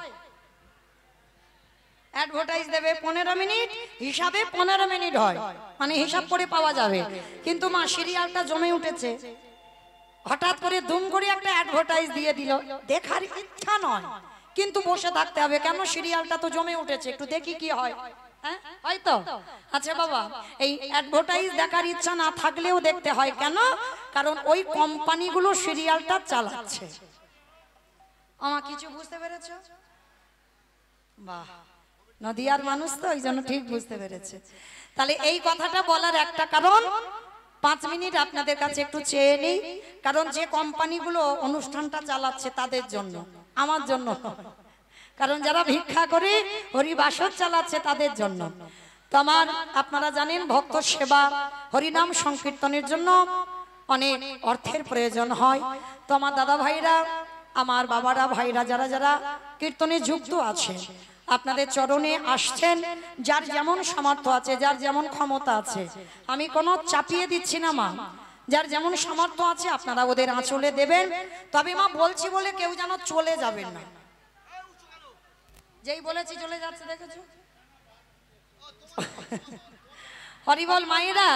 অ্যাডভার্টাইজ দেবে 15 মিনিট, হিসাবে 15 মিনিট হয়, মানে হিসাব করে পাওয়া যাবে। কিন্তু মা সিরিয়ালটা জমে উঠেছে, হঠাৎ করে দুম করে একটা অ্যাডভার্টাইজ দিয়ে দিল, দেখার ইচ্ছা নয় কিন্তু বসে থাকতে হবে, কেন সিরিয়ালটা তো জমে উঠেছে, একটু দেখি কি হয়, হ্যাঁ হয়তো। আচ্ছা বাবা, এই অ্যাডভার্টাইজ দেখার ইচ্ছা না থাকলেও দেখতে হয়, কেন? কারণ ওই কোম্পানিগুলো সিরিয়ালটা চালাচ্ছে। আমার কিছু বুঝতে পেরেছো? বাহ, নদিয়ার মানুষ তো ওই জন্য ঠিক বুঝতে পেরেছে। তাহলে এই কথাটা বলার একটা কারণ, 5 মিনিট আপনাদের কাছে একটু চেয়ে নেই, কারণ যে কোম্পানিগুলো অনুষ্ঠানটা চালাচ্ছে তাদের জন্য, আমার জন্য, কারণ যারা ভিক্ষা করে হরিবাসর চালাচ্ছে তাদের জন্য। তো আমার আপনারা জানেন ভক্ত সেবা হরিনাম সংকীর্তনের জন্য অনেক অর্থের প্রয়োজন হয়। তো আমার দাদা ভাইরা, আমার বাবারা, ভাইরা যারা যারা কীর্তনে যুক্ত আছে, আপনাদের চরণে আসছেন, যার যেমন সামর্থ্য আছে, যার যেমন ক্ষমতা আছে, আমি কোনো চাপিয়ে দিচ্ছি না মা, যার যেমন সামর্থ্য আছে আপনারা ওদের আঁচলে দেবেন। তবে মা বলছি বলে কেউ যেন চলে যাবেন না, যেই বলেছি চলে যাচ্ছে, দেখেছো? হরিবল মায়েরা,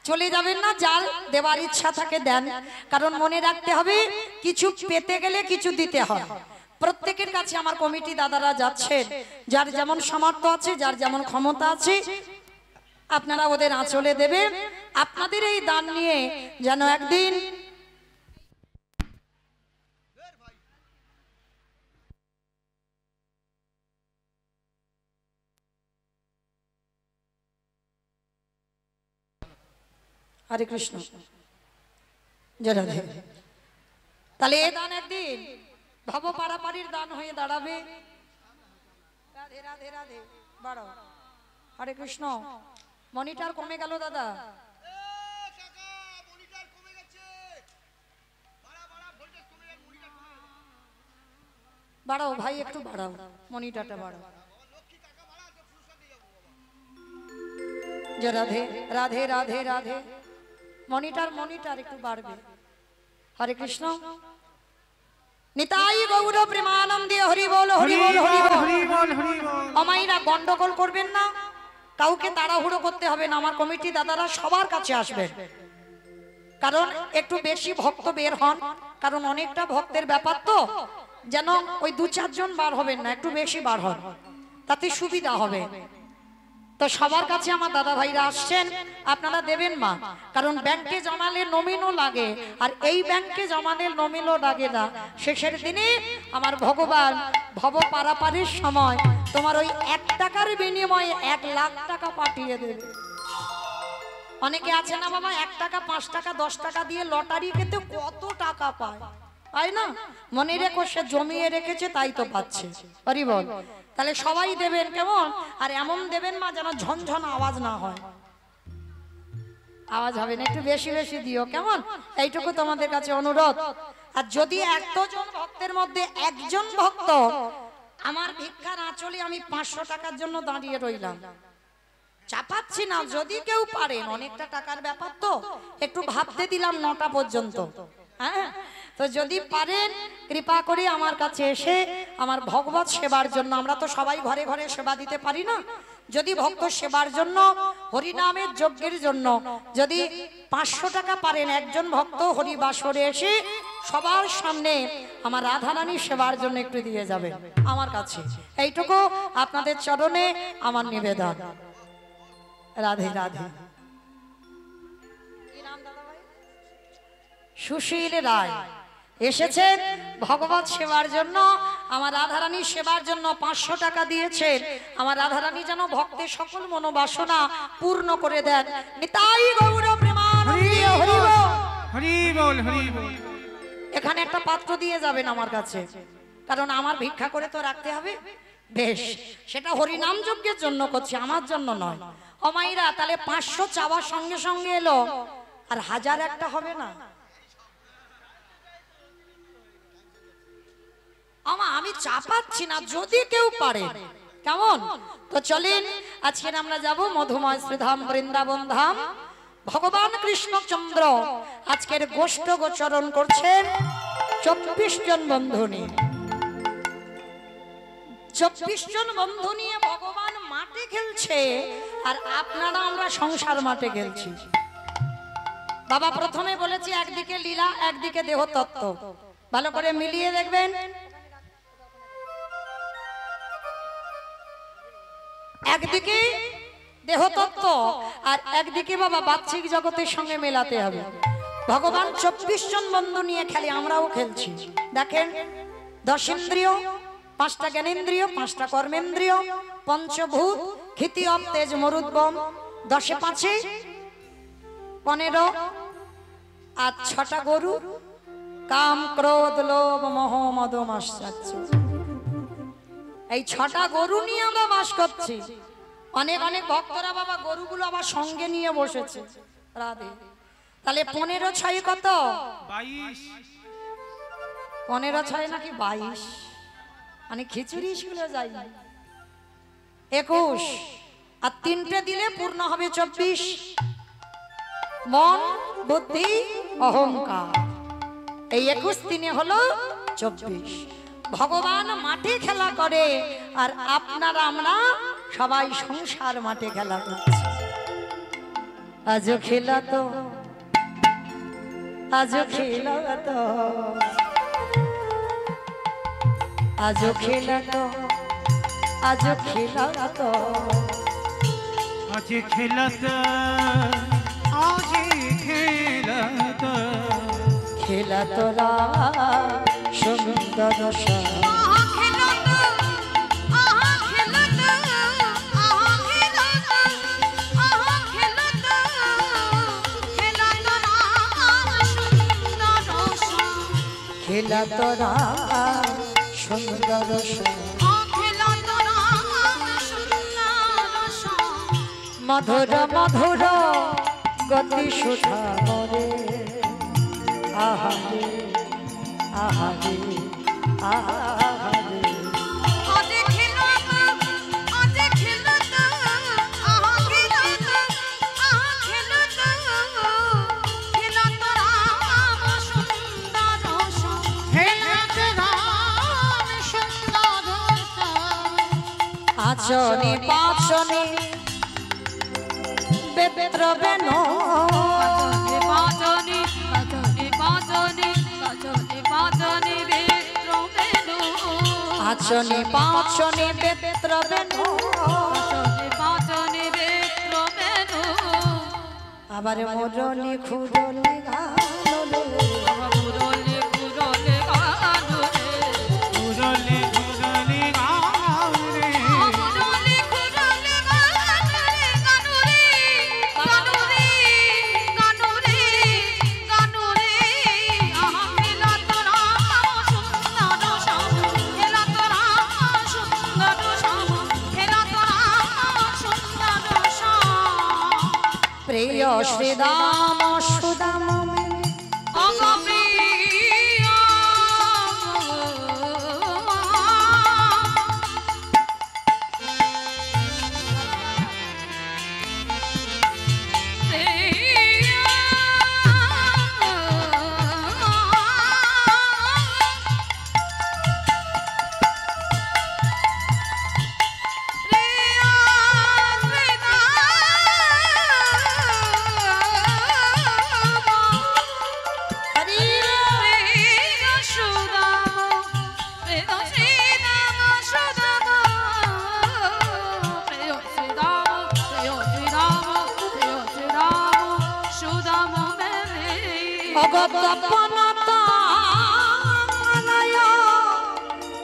চলে যাবেন না, যার দেওয়ার ইচ্ছা থাকে দেন, কারণ মনে রাখতে হবে কিছু পেতে গেলে কিছু দিতে হয়। প্রত্যেকের কাছে আমার কমিটি দাদারা যাচ্ছেন, যার যেমন সামর্থ্য আছে, যার যেমন ক্ষমতা আছে, আপনারা ওদের আঁচলে দেবেন। আপনাদের এই দান নিয়ে যেন একদিন হরে কৃষ্ণ, জয় রাধে। তাহলে এই দান একদিন ভব পারাপারির দান হয়ে দাঁড়াবে। রাধে রাধে রাধে, বাড়াও। হরে কৃষ্ণ। মনিটর কমে গেল দাদা, বাড়াও ভাই, একটু বাড়াও, মনিটরটা বাড়াও। যে রাধে রাধে রাধে রাধে, মনিটর একটু বাড়বে। হরে কৃষ্ণ, নিতাই গৌর প্রেমানন্দে, হরি বল হরি বল হরি বল। হরি বল হরি বল। আমাইরা গন্ডগোল করবেন না, কাউকে তাড়াহুড়ো করতে হবে না। আমার কমিটি দাদারা সবার কাছে আসবেন, কারণ একটু বেশি ভক্ত বের হন, কারণ অনেকটা ভক্তের ব্যাপার তো, যেন ওই 2-4 জন বার হবেন না, একটু বেশি বার হন, তাতে সুবিধা হবে। তো সবার কাছে আমার দাদা ভাইরা আসছেন, আপনারা দেবেন মা, কারণ ব্যাংকে জমালে নমিনও লাগে, আর এই ব্যাংকে জমালে নমিনও লাগে না। শেষের দিনে আমার ভগবান ভব পারাপারের সময় তোমার ওই 1 টাকার বিনিময়ে 1 লাখ টাকা পাঠিয়ে দেবে। অনেকে আছে না বাবা, 1 টাকা 5 টাকা 10 টাকা দিয়ে লটারি খেতে কত টাকা পায়, তাই না? মনে রেখো, সে জমিয়ে রেখেছে তাই তো পাচ্ছে। হরি বল। তাহলে সবাই দেবেন, কেমন? আর এমন দেবেন মা যেন ঝনঝন আওয়াজ না হয়। আওয়াজ হবে না, একটু বেশি বেশি দিও, কেমন? এইটুকু তোমাদের কাছে অনুরোধ। আর যদি 100 জন ভক্তের মধ্যে 1 জন ভক্ত আমার ভিক্ষা না চলে, আমি 500 টাকার জন্য দাঁড়িয়ে রইলাম, চাপাচ্ছি না, যদি কেউ পারেন, অনেকটা টাকার ব্যাপার তো, একটু ভাবতে দিলাম 9টা পর্যন্ত। হ্যাঁ, তো যদি পারেন কৃপা করে আমার কাছে এসে আমার ভগবত সেবার জন্য, আমরা তো সবাই ঘরে ঘরে সেবা দিতে পারি না, যদি ভক্ত সেবার জন্য, হরিনামের যজ্ঞের জন্য যদি 500 টাকা পারেন, একজন ভক্ত হরিবাসরে এসে সবার সামনে আমার রাধারানী সেবার জন্য একটু দিয়ে যাবেন আমার কাছে, এইটুকু আপনাদের চরণে আমার নিবেদন। রাধে রাধে। সুশীল রায় এসেছেন ভগবত সেবার জন্য, আমার রাধারানী সেবার জন্য 500 টাকা দিয়েছেন। আমার রাধারানী যেন ভক্তের সকল মনোবাসনা পূর্ণ করে দেন। নিতাই গৌর প্রেমানন্দে, হরি বল হরি বল হরি বল। এখানে একটা পাত্র দিয়ে যাবেন আমার কাছে, কারণ আমার ভিক্ষা করে তো রাখতে হবে। বেশ, সেটা হরিনাম যজ্ঞের জন্য করছি, আমার জন্য নয়। অমাইরা, তাহলে 500 চাওয়ার সঙ্গে সঙ্গে এলো, আর 1000 একটা হবে না? আমি চাপাচ্ছি না, যদি কেউ পারে, কেমন? তো চলেন, আজকে আমরা যাব মধুময় শ্রীধাম বৃন্দাবন ধাম। ভগবান কৃষ্ণচন্দ্র আজকের গোষ্ঠ গোচরণ করছেন 24 জন বন্ধু নিয়ে। 24 জন বন্ধু নিয়ে ভগবান মাঠে খেলছে, আর আপনারা আমরা সংসার মাঠে খেলছি। বাবা প্রথমে বলেছি, একদিকে লীলা, একদিকে দেহতত্ত্ব, ভালো করে মিলিয়ে দেখবেন। একদিকে দেহতত্ত্ব আর একদিকে বাবা বাহ্যিক জগতের সঙ্গে মেলাতে হবে। ভগবান 24 জন বন্ধু নিয়ে খেলে, আমরাও খেলছি। দেখেন, 10 ইন্দ্রিয়, 5টা জ্ঞানেন্দ্রিয়, 5টা কর্মেন্দ্রিয়, পঞ্চভূত, ক্ষিতি অপ তেজ মরুদ্বম, 10-এ 5-এ 15, আর 6টা গরু, কাম ক্রোধ লোভ মোহ মদ মাশ্চর্য। এই 6টা গরু নিয়ে আমরা বাস করছি। অনেক অনেক ভক্তরা বাবা গরুগুলো আবার সঙ্গে নিয়ে বসেছে। রাধে। তাহলে 15-6 কত? 22। 15-6 নাকি 22? মানে খিচুড়ি স্কুলে যাই। 21, আর 3টে দিলে পূর্ণ হবে 24। মন, বুদ্ধি, অহংকার, এই 21 দিনে হলো 24। ভগবান মাঠে খেলা করে, আর আপনারা আমরা সবাই সংসার মাঠে খেলা করছি। আজও খেলা তো, আজও খেলা তো, আজও খেলা তো, আজও খেলা তো, আজ খেলত, আজ খেলত, খেলা তোরা সুন্দর খেলা তোরা সুন্দর মধুর মধুর গতি সুধা মরে। আহারে আহারে আহারে পাঁচনে বেত্র বেনো পাঁচনে পাঁচনে পাঁচনে পাঁচনে পাঁচনে বেত্র বেনু পাঁচনে পাঁচনে বেত্র বেনো পাঁচনে পাঁচনে বেত্র বেনু আবার মোরলি খুরলি গালো মুরলে মুরলে গানু রে মুরলি মুরলি গাও রে মুরলে মুরলে গানু রে গানু রে গানু রে গানু রে আহা মেলা তোরা সুন্দর শ্যাম মেলা তোরা সুন্দর শ্যাম মেলা তোরা সুন্দর শ্যাম প্রিয় শ্রীদাম সুদাম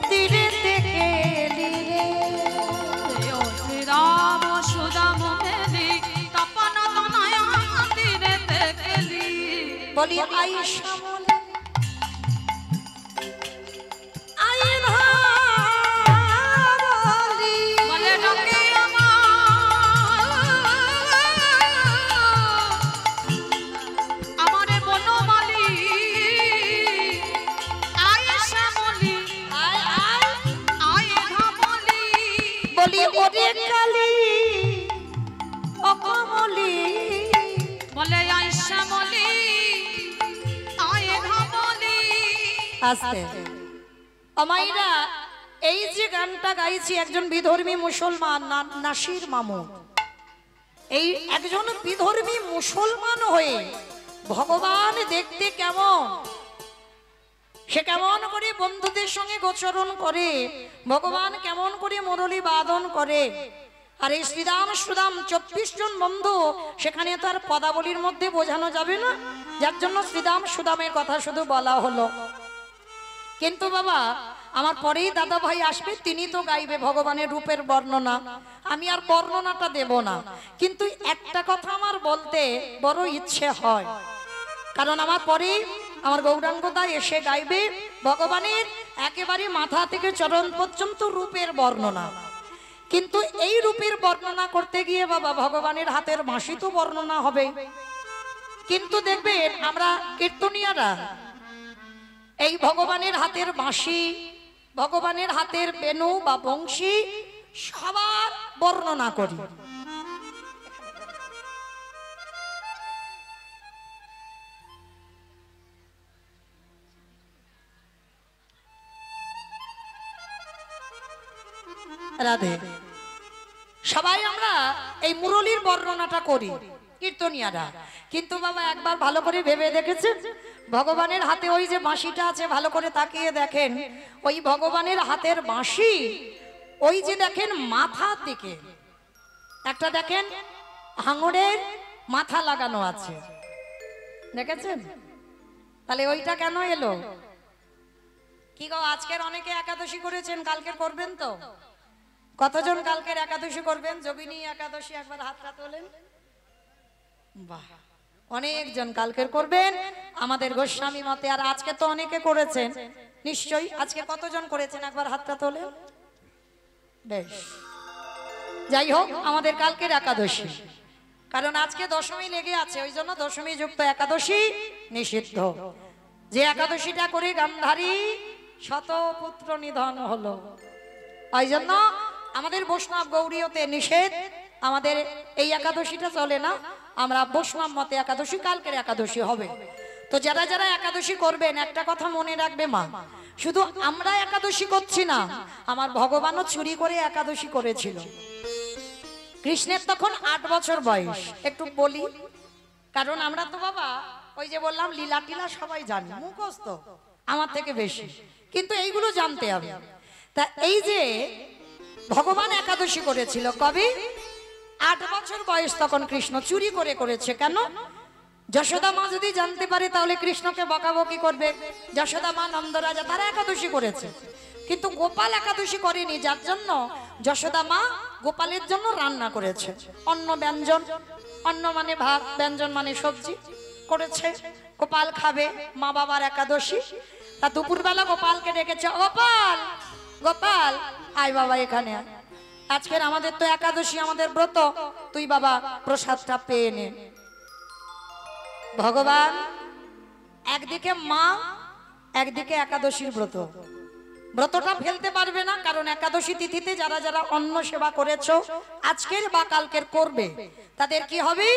তীরে থেকে বলি আইসা বলি ওরে কালী অকমলি বলে আইসা বলি আয়ে ভাবলি আস্তে আমাইরা এই যে গানটা গাইছি একজন বিধর্মী মুসলমান নাসির মামুন এই একজন বিধর্মী মুসলমান হয়ে ভগবান দেখতে কেমন সে কেমন করে বন্ধুদের সঙ্গে গোচরণ করে ভগবান কেমন করে মুরলী বাদন করে আর এই শ্রীরাম সুদাম 24 জন বন্ধু সেখানে তার পদাবলীর মধ্যে বোঝানো যাবে না যার জন্য শ্রীরাম সুদামের কথা শুধু বলা হলো কিন্তু বাবা আমার পরেই দাদা ভাই আসবে তিনি তো গাইবে ভগবানের রূপের বর্ণনা আমি আর বর্ণনাটা দেব না কিন্তু একটা কথা আমার বলতে বড় ইচ্ছে হয় কারণ আমার পরে আমার গৌরাঙ্গদা এসে গাইবে ভগবানের একেবারে মাথা থেকে চরণ পর্যন্ত রূপের বর্ণনা কিন্তু এই রূপের বর্ণনা করতে গিয়ে বাবা ভগবানের হাতের বাঁশি তো বর্ণনা হবে কিন্তু দেখবেন আমরা কীর্তনিয়ারা এই ভগবানের হাতের বাঁশি ভগবানের হাতের বেনু বা বংশী সবার বর্ণনা করি রাধে সবাই আমরা এই মুরলীর বর্ণনাটা করি কীর্তনিয়ারা কিন্তু বাবা একবার ভালো করে ভেবে দেখেছেন ভগবানের হাতে ওই যে বাঁশিটা আছে ভালো করে তাকিয়ে দেখেন ওই ভগবানের হাতের বাঁশি ওই যে দেখেন মাথার দিকে একটা দেখেন হাঙরের মাথা লাগানো আছে দেখেছেন তাহলে ওইটা কেন এলো কি গো আজকের অনেকে একাদশী করেছেন কালকে করবেন তো কতজন কালকের একাদশী করবেন যোগিনী একাদশী একবার হাতটা তোলেন বাহ অনেকজন কালকের করবেন আমাদের গোস্বামী মতে আর আজকে তো অনেকে করেছেন নিশ্চয়ই আজকে কতজন করেছেন একবার হাতটা তোলেন বেশ যাই হোক আমাদের কালকের একাদশী কারণ আজকে দশমী লেগে আছে ওই জন্য দশমী যুক্ত একাদশী নিষিদ্ধ যে একাদশীটা করে গান্ধারী শতপুত্র নিধন হলো ওই জন্য আমাদের বৈষ্ণব গৌরীয়তে নিষেধ আমাদের এই একাদশীটা চলে না আমরা বৈষ্ণব মতে একাদশী কালকের একাদশী হবে তো যারা যারা একাদশী করবেন একটা কথা মনে রাখবে মা শুধু আমরা একাদশী করছি না আমার ভগবানও চুরি করে একাদশী করেছিল কৃষ্ণের তখন 8 বছর বয়স। একটু বলি, কারণ আমরা তো বাবা ওই যে বললাম লীলা টিলা সবাই জানি, মুখস্থ আমার থেকে বেশি, কিন্তু এইগুলো জানতে হবে। তা এই যে ভগবান একাদশী করেছিল কবে? 8 বছর বয়স তখন কৃষ্ণ চুরি করে করেছে। কেন? যশোদা মা যদি জানতে পারে তাহলে কৃষ্ণকে বকাবকি করবে। যশোদা মা, নন্দরাজা তারা একাদশী করেছে, কিন্তু গোপাল একাদশী করেনি, যার জন্য যশোদা মা গোপালের জন্য রান্না করেছে অন্ন ব্যঞ্জন। অন্ন মানে ভাত, ব্যঞ্জন মানে সবজি করেছে, গোপাল খাবে, মা বাবার একাদশী। তা দুপুরবেলা গোপালকে ডেকেছে, গোপাল গোপাল আয় বাবা এখানে আয়, আজকের আমাদের তো একাদশী, আমাদের ব্রত, তুই বাবা প্রসাদটা পেয়ে নে। ভগবান একদিকে মা, একদিকে একাদশীর ব্রত, ব্রতটা ফেলতে পারবে না, কারণ একাদশী তিথিতে যারা যারা অন্ন সেবা করেছো আজকের বা কালকের করবে, তাদের কি হবে?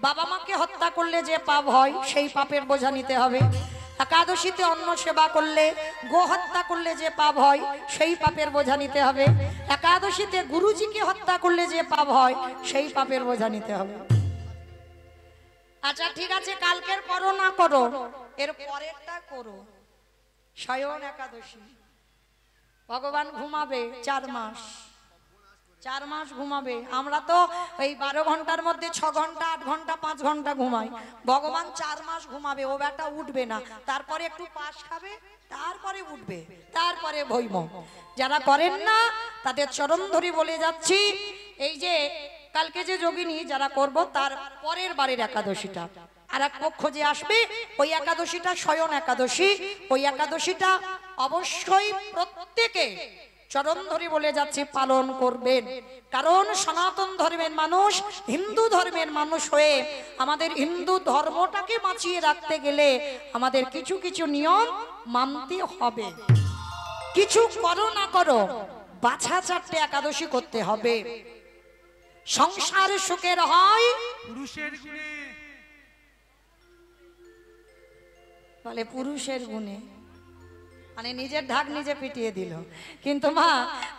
বাবা মাকে হত্যা করলে যে পাপ হয় সেই পাপের বোঝা নিতে হবে। একাদশীতে অন্ন সেবা করলে, গো হত্যা করলে যে পাপ হয় সেই পাপের বোঝা নিতে হবে। একাদশীতে গুরুজিকে হত্যা করলে যে পাপ হয় সেই পাপের বোঝা নিতে হবে। আচ্ছা ঠিক আছে, কালকের করো না করো, এর পরেরটা করো, শয়ন একাদশী। ভগবান ঘুমাবে 4 মাস, 4 মাস ঘুমাবে। আমরা তো এই 12 ঘন্টার মধ্যে 6 ঘন্টা, 8 ঘন্টা, 5 ঘন্টা ঘুমাই। ভগবান 4 মাস ঘুমাবে, ও বেটা উঠবে না, তারপরে একটু পাশ খাবে, তারপরে উঠবে, তারপরে ভৈম। যারা করেন না তাদের চরণ ধরে বলে যাচ্ছি, এই যে কালকে যে যোগিনী যারা করব তার পরের বারের একাদশীটা, আর এক পক্ষ যে আসবে ওই একাদশীটা শয়ন একাদশী, ওই একাদশীটা অবশ্যই প্রত্যেকে চরণ ধরে বলে যাচ্ছে পালন করবেন। কারণ সনাতন ধর্মের মানুষ, হিন্দু ধর্মের মানুষ হয়ে আমাদের হিন্দু ধর্মটাকে বাঁচিয়ে রাখতে গেলে আমাদের কিছু কিছু নিয়ম মানতে হবে। কিছু করো না করো, বাছা 4টে একাদশী করতে হবে। সংসার সুখের হয় পুরুষের গুণে, বলে পুরুষের গুণে, মানে নিজের ঢাক নিজে পিটিয়ে দিল। কিন্তু মা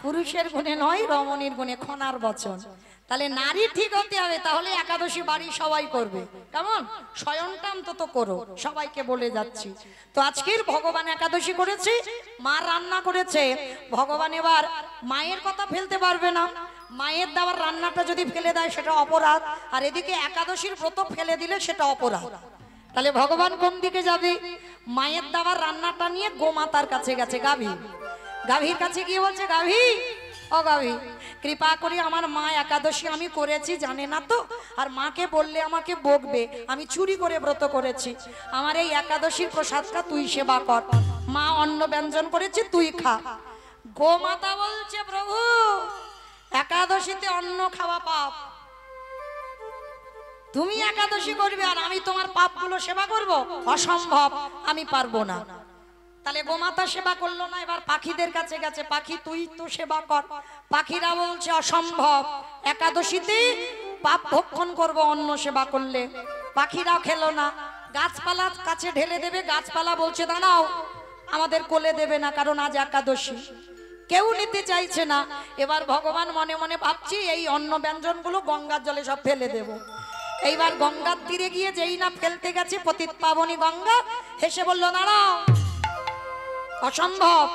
পুরুষের গুণে নয়, রমণীর গুণে, খনার বচন। তাহলে নারী ঠিক হতে হবে, তাহলে একাদশী বাড়ি সবাই করবে। কেমন? স্বয়ংটা অন্তত করো, সবাইকে বলে যাচ্ছি। তো আজকের ভগবান একাদশী করেছে, মা রান্না করেছে। ভগবান এবার মায়ের কথা ফেলতে পারবে না, মায়ের দেওয়ার রান্নাটা যদি ফেলে দেয় সেটা অপরাধ, আর এদিকে একাদশীর ব্রত ফেলে দিলে সেটা অপরাধ। তাহলে ভগবান কোন দিকে যাবে? মায়ের দেওয়ার রান্নাটা নিয়ে গোমাতার কাছে গেছে, গাভীর কাছে গিয়ে বলছে, গাভী ও গাভী, কৃপা করে আমার মা একাদশী আমি করেছি জানে না তো, আর মাকে বললে আমাকে বকবে, আমি চুরি করে ব্রত করেছি, আমার এই একাদশীর প্রসাদটা তুই সেবা কর, মা অন্ন ব্যঞ্জন করেছি তুই খা। গোমাতা বলছে, প্রভু একাদশীতে অন্ন খাওয়া পাপ, তুমি একাদশী করবে আর আমি তোমার পাপগুলো সেবা করব? অসম্ভব, আমি পারবো না। তাহলে গোমাতা সেবা করলো না, এবার পাখিদের কাছে গেছে, পাখি তুই তো সেবা কর। পাখিরা বলছে অসম্ভব, একাদশীতে পাপ ভক্ষণ করব অন্ন সেবা করলে। পাখিরাও খেলো না, গাছপালা কাছে ঢেলে দেবে, গাছপালা বলছে দাঁড়াও, আমাদের কোলে দেবে না, কারণ আজ একাদশী। কেউ নিতে চাইছে না। এবার ভগবান মনে মনে ভাবছি এই অন্ন ব্যঞ্জনগুলো গঙ্গার জলে সব ফেলে দেব। এইবার গঙ্গার তীরে গিয়ে যেই না ফেলতে গেছে, পতিত পাবনী গঙ্গা হেসে বলল, দাঁড়াও, অসম্ভব,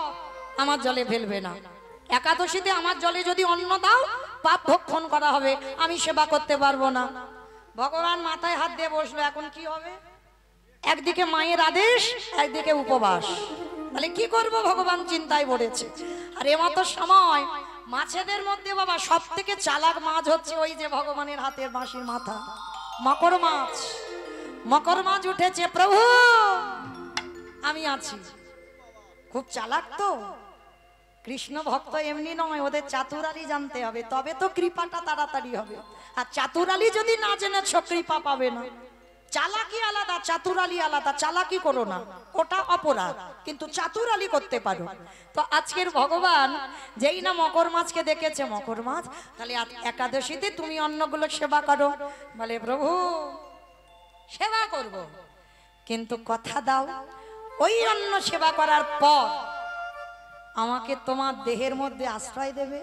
আমার জলে ফেলবে না। একাদশীতে আমার জলে যদি অন্ন দাও পাপ ভক্ষণ করা হবে, আমি সেবা করতে পারবো না। ভগবান মাথায় হাত দিয়ে বসলো, এখন কি হবে? একদিকে মায়ের আদেশ, একদিকে উপবাস, তাহলে কি করব? ভগবান চিন্তায় পড়েছে। আর এমতো সময় মাছেদের মধ্যে বাবা সব থেকে চালাক মাছ হচ্ছে ওই যে ভগবানের হাতের বাঁশির মাথা, মকর মাছ। মকর মাছ উঠেছে, প্রভু আমি আছি। খুব চালাক তো, কৃষ্ণ ভক্ত এমনি নয়, ওদের চাতুরালি জানতে হবে, তবে তো কৃপাটা তাড়াতাড়ি হবে। আর চাতুরালি যদি না জেনেছ কৃপা পাবে না। চালাকি আলাদা, চাতুরালি আলাদা। চালাকি করো না, ওটা অপরাধ, কিন্তু চাতুরালি করতে পারো। তো আজকের ভগবান যেই না মকর মাছকে দেখেছে, মকর মাছ, তাহলে একাদশীতে তুমি অন্নগুলো সেবা করো। বলে, প্রভু সেবা করব, কিন্তু কথা দাও ওই অন্ন সেবা করার পর আমাকে তোমার দেহের মধ্যে আশ্রয় দেবে।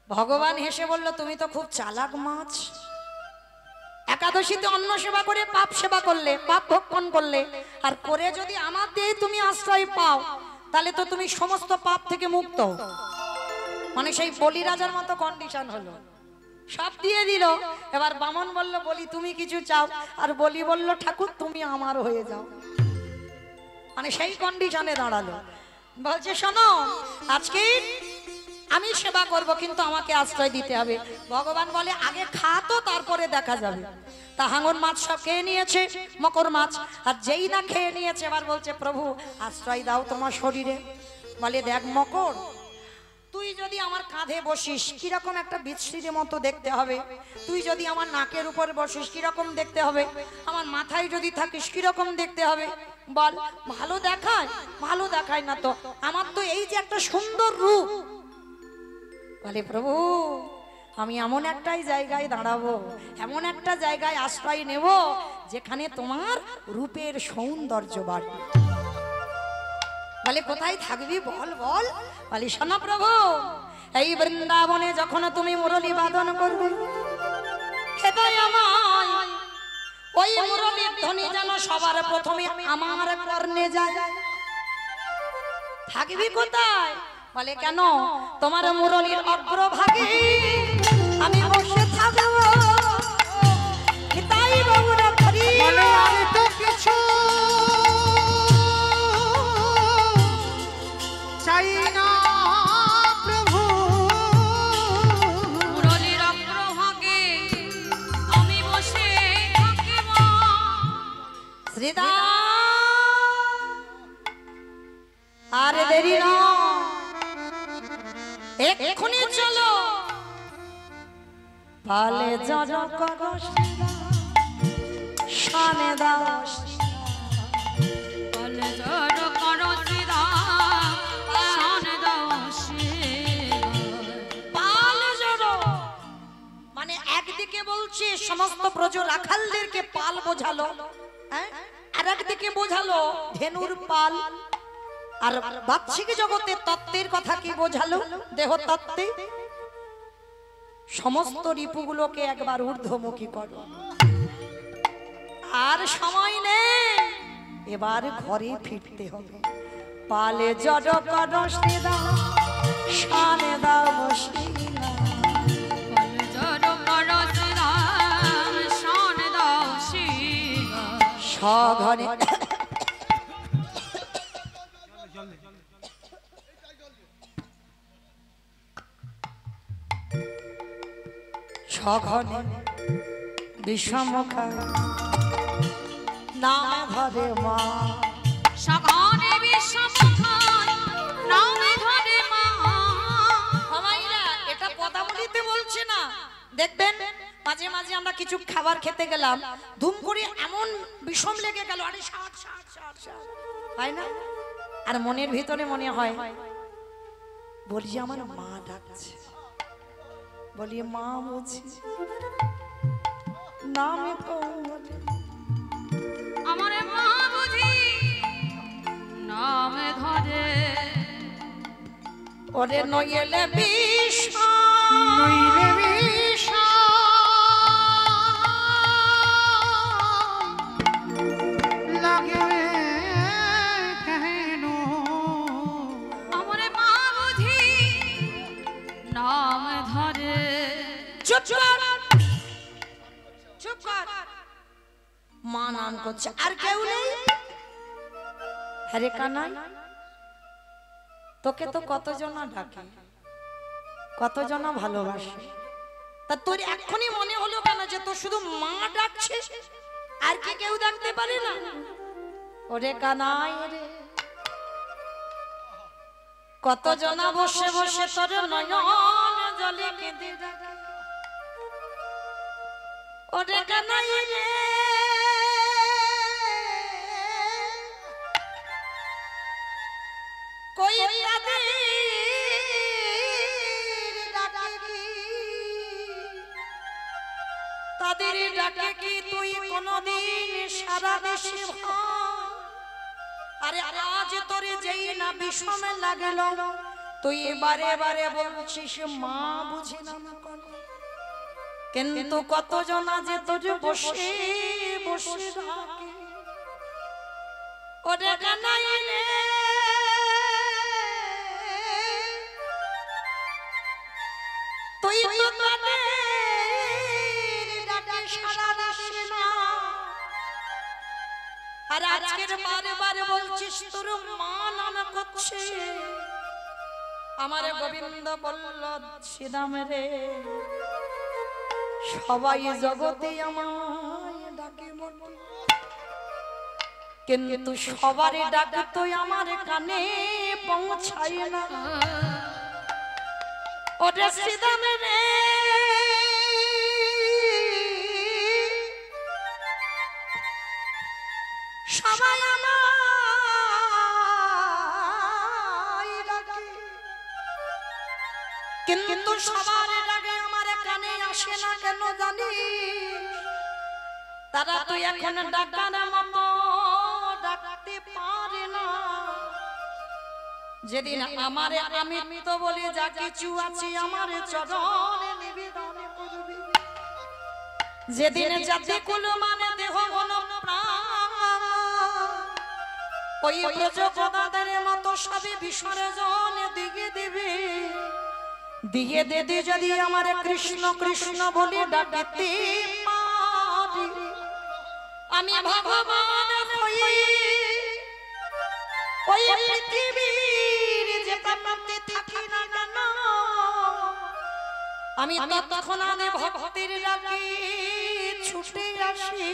ভগবান হেসে বলল, তুমি তো খুব চালাক মাছ। একাদশীতে অন্ন সেবা করে পাপ সেবা করলে, পাপ ভক্ষণ করলে, আর করে যদি আমার দিয়ে তুমি আশ্রয় পাও, তাহলে তো তুমি সমস্ত পাপ থেকে মুক্ত। মানে সেই বলি রাজার মতো কন্ডিশন হলো, সব দিয়ে দিল। এবার বামন বলল, বলি তুমি কিছু চাও, আর বলি বলল, ঠাকুর তুমি আমার হয়ে যাও। মানে সেই কন্ডিশনে দাঁড়ালো। বলছে, শোনো, আজকে আমি সেবা করব, কিন্তু আমাকে আশ্রয় দিতে হবে। ভগবান বলে, আগে খা তো, তারপরে দেখা যাবে। তা হাঙর মাছ সব খেয়ে নিয়েছে, মকর মাছ, আর যেই না খেয়ে নিয়েছে, এবার বলছে, প্রভু আশ্রয় দাও তোমার শরীরে। বলে, দেখ মকর, তুই যদি আমার কাঁধে বসিস কিরকম একটা বিচ্ছিরির মতো দেখতে হবে, তুই যদি আমার নাকের উপর বসিস কিরকম দেখতে হবে, আমার মাথায় যদি থাকিস কিরকম দেখতে হবে বল। ভালো দেখায়? ভালো দেখায় না তো, আমার তো এই যে একটা সুন্দর রূপ। বলে, প্রভু আমি এমন একটাই জায়গায় দাঁড়াবো, এমন একটা জায়গায় আশ্রয় নেব, যেখানে তোমার রূপের সৌন্দর্য বাড়বে। বলে, কোথায় থাকবি বল বল। বলি, শোনো প্রভু, এই বৃন্দাবনে যখন তুমি মুরলী বাদন করবে, হেদায় আমায় ওই মুরলীর ধ্বনি যেন সবার প্রথমে আমার কর্ণে যায়। থাকবি কোথায়? বলে, কেন? তোমার মুরলীর অগ্রভাগে আমি বসে থাকবো। তাই বাবুরা ধরি বলে, আমি তো কিছু চাই না প্রভু, মুরলীর অগ্রভাগে আমি বসে থাকিব। শ্রীদা আর দেরি না, এক্ষুনি চলো। পালে জড় করো শানে দাও, বলে জড় করো শ্রীরা, শান দাও পাল জড়ো। মানে একদিকে বলছে সমস্ত ব্রজ রাখালদেরকে পাল বোঝালো, হ্যাঁ, আর একদিকে বোঝালো ধেনুর পাল। আর বাহ্যিক জগতে তত্ত্বের কথা কি বোঝালো? দেহ তত্ত্বে সমস্ত রিপুগুলোকে একবার ঊর্ধ্বমুখী করো। আর সময় নেই, এবার ঘরে ফিরতে হবে। পালে জড় করো শ্রীদা, শানে দাও বসিলা। বলে জড় করো শ্রীরা, শান দাও শিবা। সঘনে সঘনে বিষমুখা নাম ধরে মা। সঘনে বিষমুখায় নামে ধরে মা। মামাইরা, এটা পদাবলিতে বলছে না। দেখবেন মাঝে মাঝে আমরা কিছু খাবার খেতে গেলাম, ধুম করে এমন বিষম লেগে গেল, আরে ষাট ষাট ষাট ষাট, হয় না? আর মনের ভিতরে মনে হয়, বলি আমার মা ডাকছে, বলি মা বুঝি নামে কমরে। আমার মা বুঝি নামে ধরে। ওরে নইলে বিষ নইলে বিষা লাগে কেন? আমার মা বুঝি নামে ধরে। চুপ কর, চুপ কর। মা নাম করছে, আর কেউ নেই। আরে কানাই, তোকে তো কতজনা ডাকে, কতজনা ভালোবাসে, তা তোর এক্ষুনি মনে হলো কেন যে তোর শুধু মা ডাকছে, আর কি কেউ ডাকতে পারে না? ওরে কানাই রে, কতজনা বসে বসে তোর নয়ন জলে কেঁদে ডাকে। ওরে কানাই রে, কই তাদের ডাকে কি, তাদের ডাকে কি তুই কোনদিন সারা দেশে ভাই? আরে আজ তোরে যেই না বিষমে লাগলো, তুই বারে বারে বলছিস মা বুঝি না কিন্তু কতজন আজ তোর বসে বসে ডাকে ওরে কানাই রে তুই তো তাদের ডাকে সাড়া দিস না আর আজকের বারে বারে বলছিস তোর মা নানা করছে আমার গোবিন্দ বলল শ্রীরাম রে সবাই জগতে আমায় ডাকে বটে কিন্তু সবার ডাক তো আমার কানে পৌঁছায় না ওরে শ্রীরাম রে সবাই আমায় ডাকে কিন্তু সবার ডাকে আমার কানে আসে না কেন জানি তারা তো এখন ডাকার মতো ডাকতে পারে না যেদিন আমারে আমি তো বলি যা কিছু আছে আমার চরণে নিবেদন করবি যেদিন জাতি কুল মানে দেহ হলো প্রাণ ওই প্রজপদাদের মতো সবই বিসর্জন দিয়ে দিবে দিয়ে দে যদি আমার কৃষ্ণ কৃষ্ণ বলে ডাকতে পারি আমি ভগবান হই ওই পৃথিবীর যে প্রান্তে থাকি না কেন আমি তৎক্ষণাৎ ভক্তির ডাকে ছুটে আসি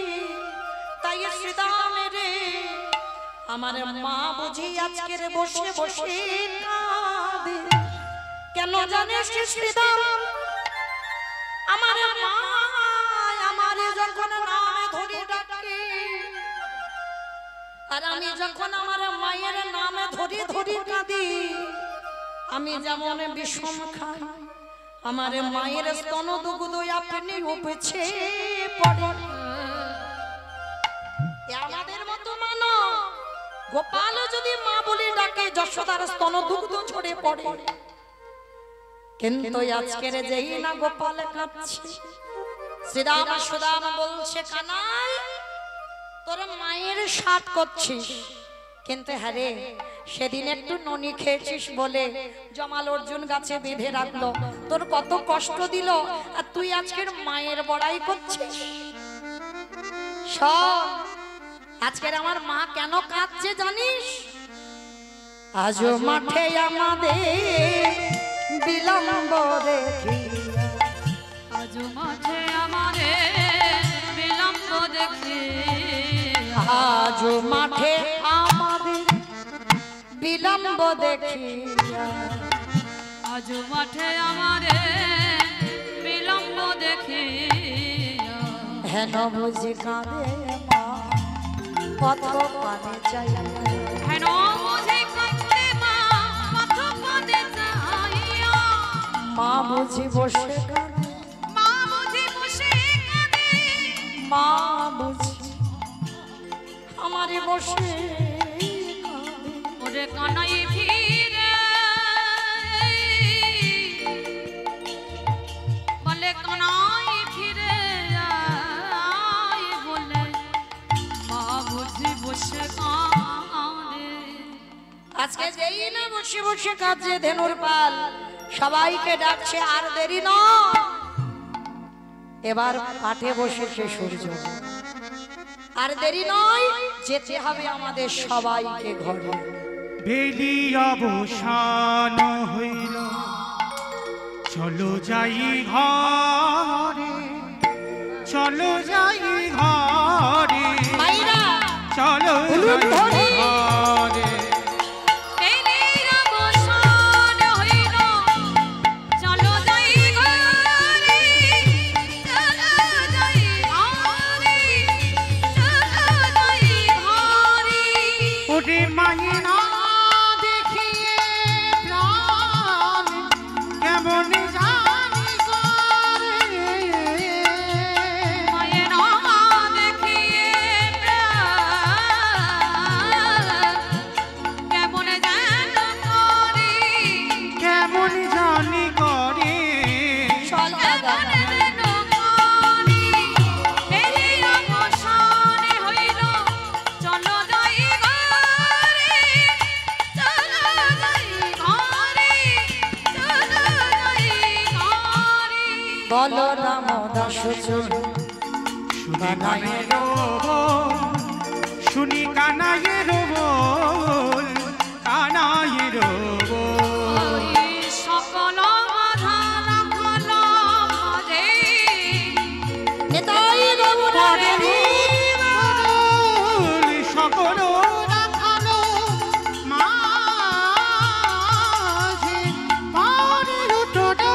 তাই শ্রীরাম রে আমার মা বুঝি আজকের বসে বসে কাঁদে কেন জানিস শ্রীরাম আমার মা আমার যখন নামে ধরে ডাকে আর আমি যখন আমার মায়ের নামে ধরে ধরে কাঁদি আমি যেমন বিষম খাই আমার মায়ের স্তন দুগ্ধ আপনি উপেছে পড়ে আমাদের মতো মানো গোপাল যদি মা বলে ডাকে যশোদার স্তন দুগ্ধ ঝরে পড়ে কিন্তু আজকের যেই না গোপাল কাঁদছে শ্রীরাম সুদাম বলছে কানাই তোর মায়ের সাথ করছিস কিন্তু হ্যাঁ রে সেদিন একটু ননি খেয়েছিস বলে জমাল অর্জুন গাছে বেঁধে রাখলো তোর কত কষ্ট দিল আর তুই আজকের মায়ের বড়াই করছিস সব আজকের আমার মা কেন কাঁদছে জানিস আজও মাঠে আমাদের বিলম্ব দেখি আজ মাঠে আমারে বিলম্ব দেখি আজও মাঠে আমাদের বিলম্ব দেখি আজ মাঠে আমারে বিলম্ব দেখি হেন বুঝি কাঁদে মা পথ পানে চাই হেন বুঝি কাঁদে মা পথ পানে চাইয়া মা বুঝি বসে কাঁদে মা বুঝি বসে কাঁদে মা বুঝি আমারে বসে ওরে কানাই ফিরে বলে কানাই ফিরে আয় বলে মা বুঝি বসে কাঁদে আজকে যেই না বসে বসে কাঁদছে ধেনুর পাল সবাইকে ডাকছে আর দেরি নয় এবার পাঠে বসেছে সূর্য আর দেরি নয় যেতে হবে আমাদের সবাইকে ঘরে বেলি অবসান হইল চলো যাই ঘরে চলো যাই ঘরে মাইরা চলো উলুন যাই ধরি। ঘরে বেলির অবসান হইল চলো যাই ঘরে চলো যাই ঘরে চলো যাই ঘরে ওরে মাইনা দেখিয়ে প্রাণ কেমন জানি করে মায়ের দেখিয়ে প্রাণ বলরাম দাস চলু শুনি কানাইয়ের বল, শুনি কানাইয়ের বল, কানাইয়ের বল। সকল বাধা রাখল মরে নিতাই গৌরে সকল রাখালো মাঝে পারের উঠোটা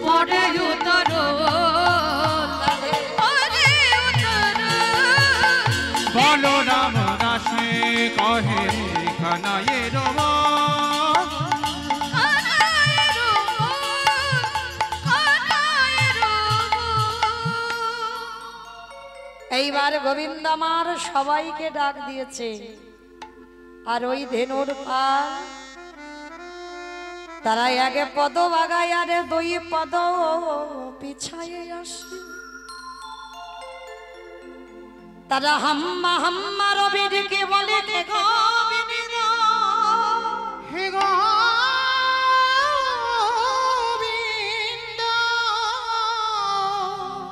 পরে উতর পরে উতর বলরাম দাসে কহে কানাইয়ের বল। এইবার গোবিন্দ আমার সবাইকে ডাক দিয়েছে আর ওই ধেনুর পাল তারা আগে পদ বাগায় আরে দুই পদ পিছায়ে আসে তারা হাম্মা হাম্মা রবিরকে বলে কে গোবিন্দ হে গোবিন্দ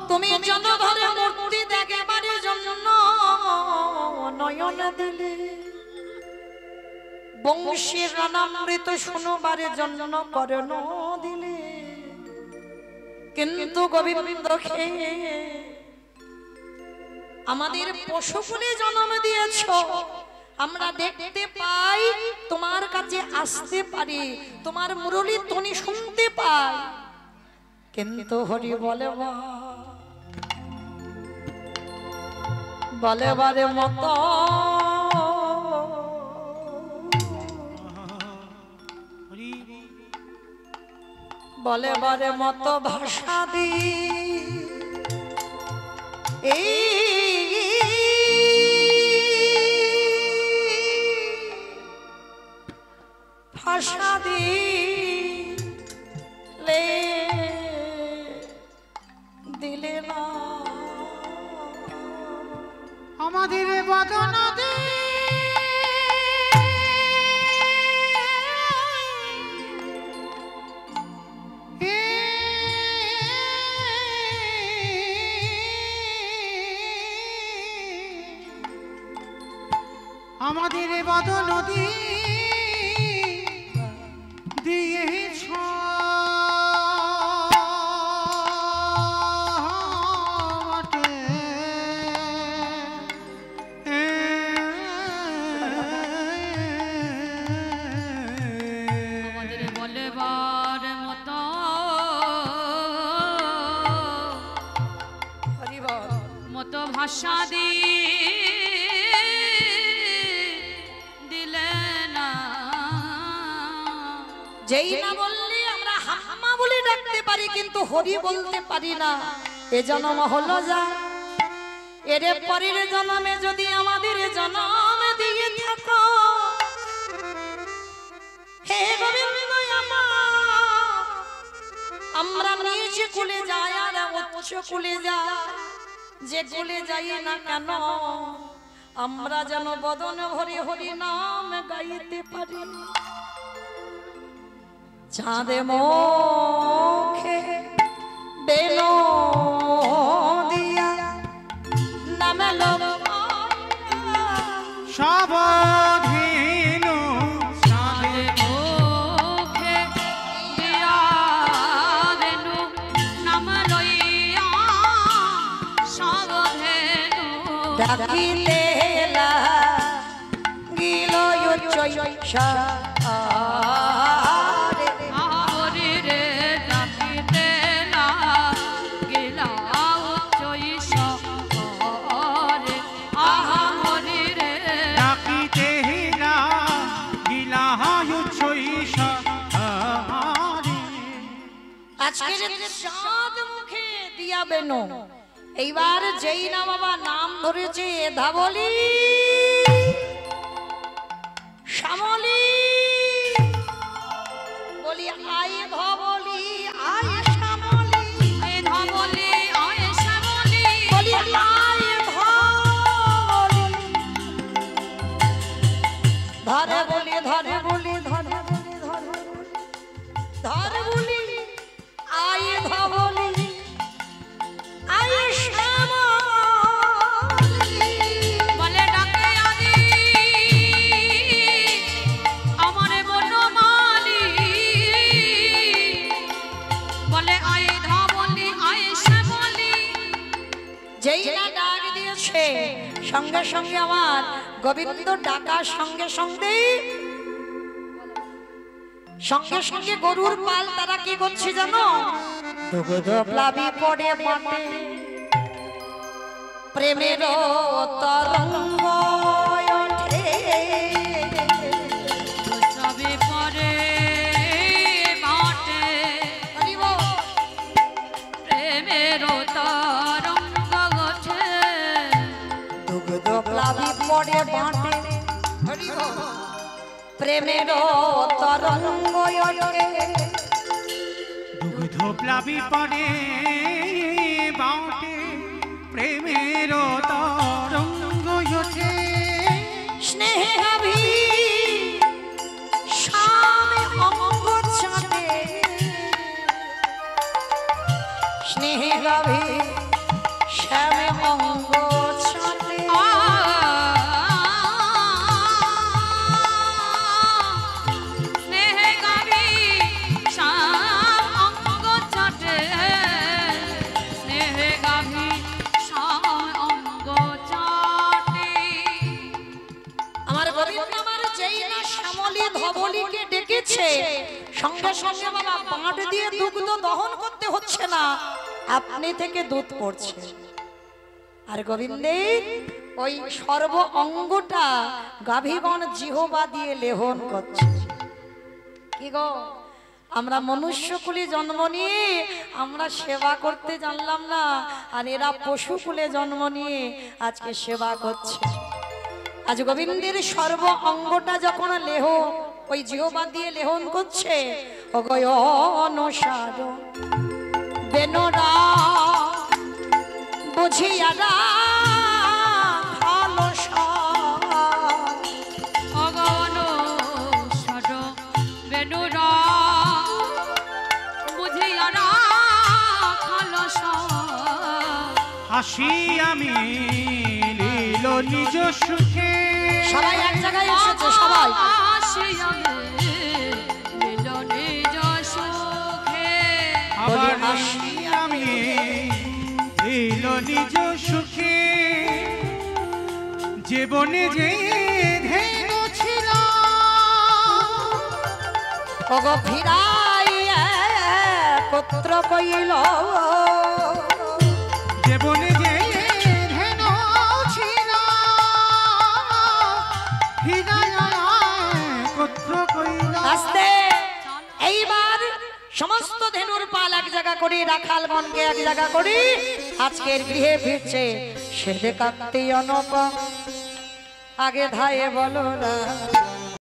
তুমি জনধরে মূর্তি দেখেবারে জন্য নয়ন দিলে বংশীর রানামৃত শুনবারে জন্য করণ দিলে কিন্তু গোবিন্দ খেয়ে আমাদের পশুকুলে জন্ম দিয়েছ আমরা দেখতে পাই তোমার কাছে আসতে পারি তোমার মুরলী ধ্বনি শুনতে পাই কিন্তু হরি বলে বলেবারে মত বলেবারে মত ভাষা দি ভাষা দিলে দিলে না আমাদের বদন দে আমাদের বদন দিয়েছ আমাদের বলেবার মতো হরি বল মতো ভাষা দিলে না যেই না বললে আমরা হাম্মা বলে ডাকতে পারি কিন্তু হরি বলতে পারি না এ জন্ম হলো যা এর পরের জন্মে যদি আমাদের জন্ম দিয়ে থাকো হে গোবিন্দ আমরা নিচে কুলে যাই আর উচ্চ কুলে যাই যে কুলে যাই না কেন আমরা যেন বদন ভরে হরি নাম গাইতে পারি চাঁদে মুখে বেলো দিয়া নামে সাবধানো সাদে মুখে দিয়া দেনু নাম লইয়া সাবধানো ডাকিলে গিল চৈশা আহরি রে ডাকিতে না গেলাও চৈশ রে আহরি রে ডাকিতে না গিলাহায়ু ছইসা আজকের চাঁদ মুখে দিয়া বেনো এইবার যেই না বাবা নাম ধরেছে ধাবলি শ্যামলি বলি আয় ধবলি আয় শ্যামলি আয় ধবলি আয় শ্যামলি বলি আয় ধবলি ধরে বলি ধরে বলি ধরে বলি ধরে বলি ধরে বলি আয় ধবলি আয় ধবলি আয় শ্যামলি যেই না ডাক দিয়েছে সঙ্গে সঙ্গে আমার গোবিন্দ ডাকার সঙ্গে সঙ্গে সঙ্গে সঙ্গে গরুর পাল তারা কি করছে জানো? দুগ্ধ প্লাবী পড়ে মাঠে প্রেমের তরঙ্গ ওঠে। সবে পরে মাঠে প্রেমের তরঙ্গ ওঠে দুগ্ধ প্লাবী পড়ে মাঠে প্রেমের তরঙ্গ ওঠে। দুগ্ধ প্লাবী পরে বাঁটে প্রেমের তরঙ্গ ওঠে। স্নেহাভি শামে অঙ্গ চাঁদে স্নেহাভি শ্যামে অঙ্গ চাঁদে স্নেহে গাবি শ্যাম অঙ্গ চাটে স্নেহে গাবি শ্যাম অঙ্গ চাটে। আমার গোবিন্দ আমার যেই না শ্যামলী ধবলীকে ডেকেছে সঙ্গে সঙ্গে বাবা বাঁট দিয়ে দুগ্ধ দহন করতে হচ্ছে না, আপনি থেকে দুধ পড়ছে। আর গোবিন্দের ওই সর্ব অঙ্গটা গাভীগণ জিহ্বা দিয়ে লেহন করছে। কি গো, আমরা মনুষ্যকুলে জন্ম নিয়ে আমরা সেবা করতে জানলাম না, আর এরা পশুকুলে জন্ম নিয়ে আজকে সেবা করছে। আজ গোবিন্দের সর্ব অঙ্গটা যখন লেহ ওই জিহ্বা দিয়ে লেহন করছে, ও অনুসার বেনরা বুঝিয়া অগণ সড বেনুরা বুঝিয়া খালস হাসি আমি লীল নিজ সুখে। সবাই এক জায়গায় এসেছে, সবাই আবার হাসি আমি লীল নিজ সুখে। জীবনে যে ধেন ছিল ওগো ফিরাই পুত্র কইল জীবনে যে ধেন ছিল পুত্র কইল। আস্তে এইবার সমস্ত ধেনুর পাল এক জায়গা করে রাখালগণকে এক জায়গা করে আজকের গৃহে ফিরছে। সে কাঁদতে অনপ আগে ধায়ে বলো না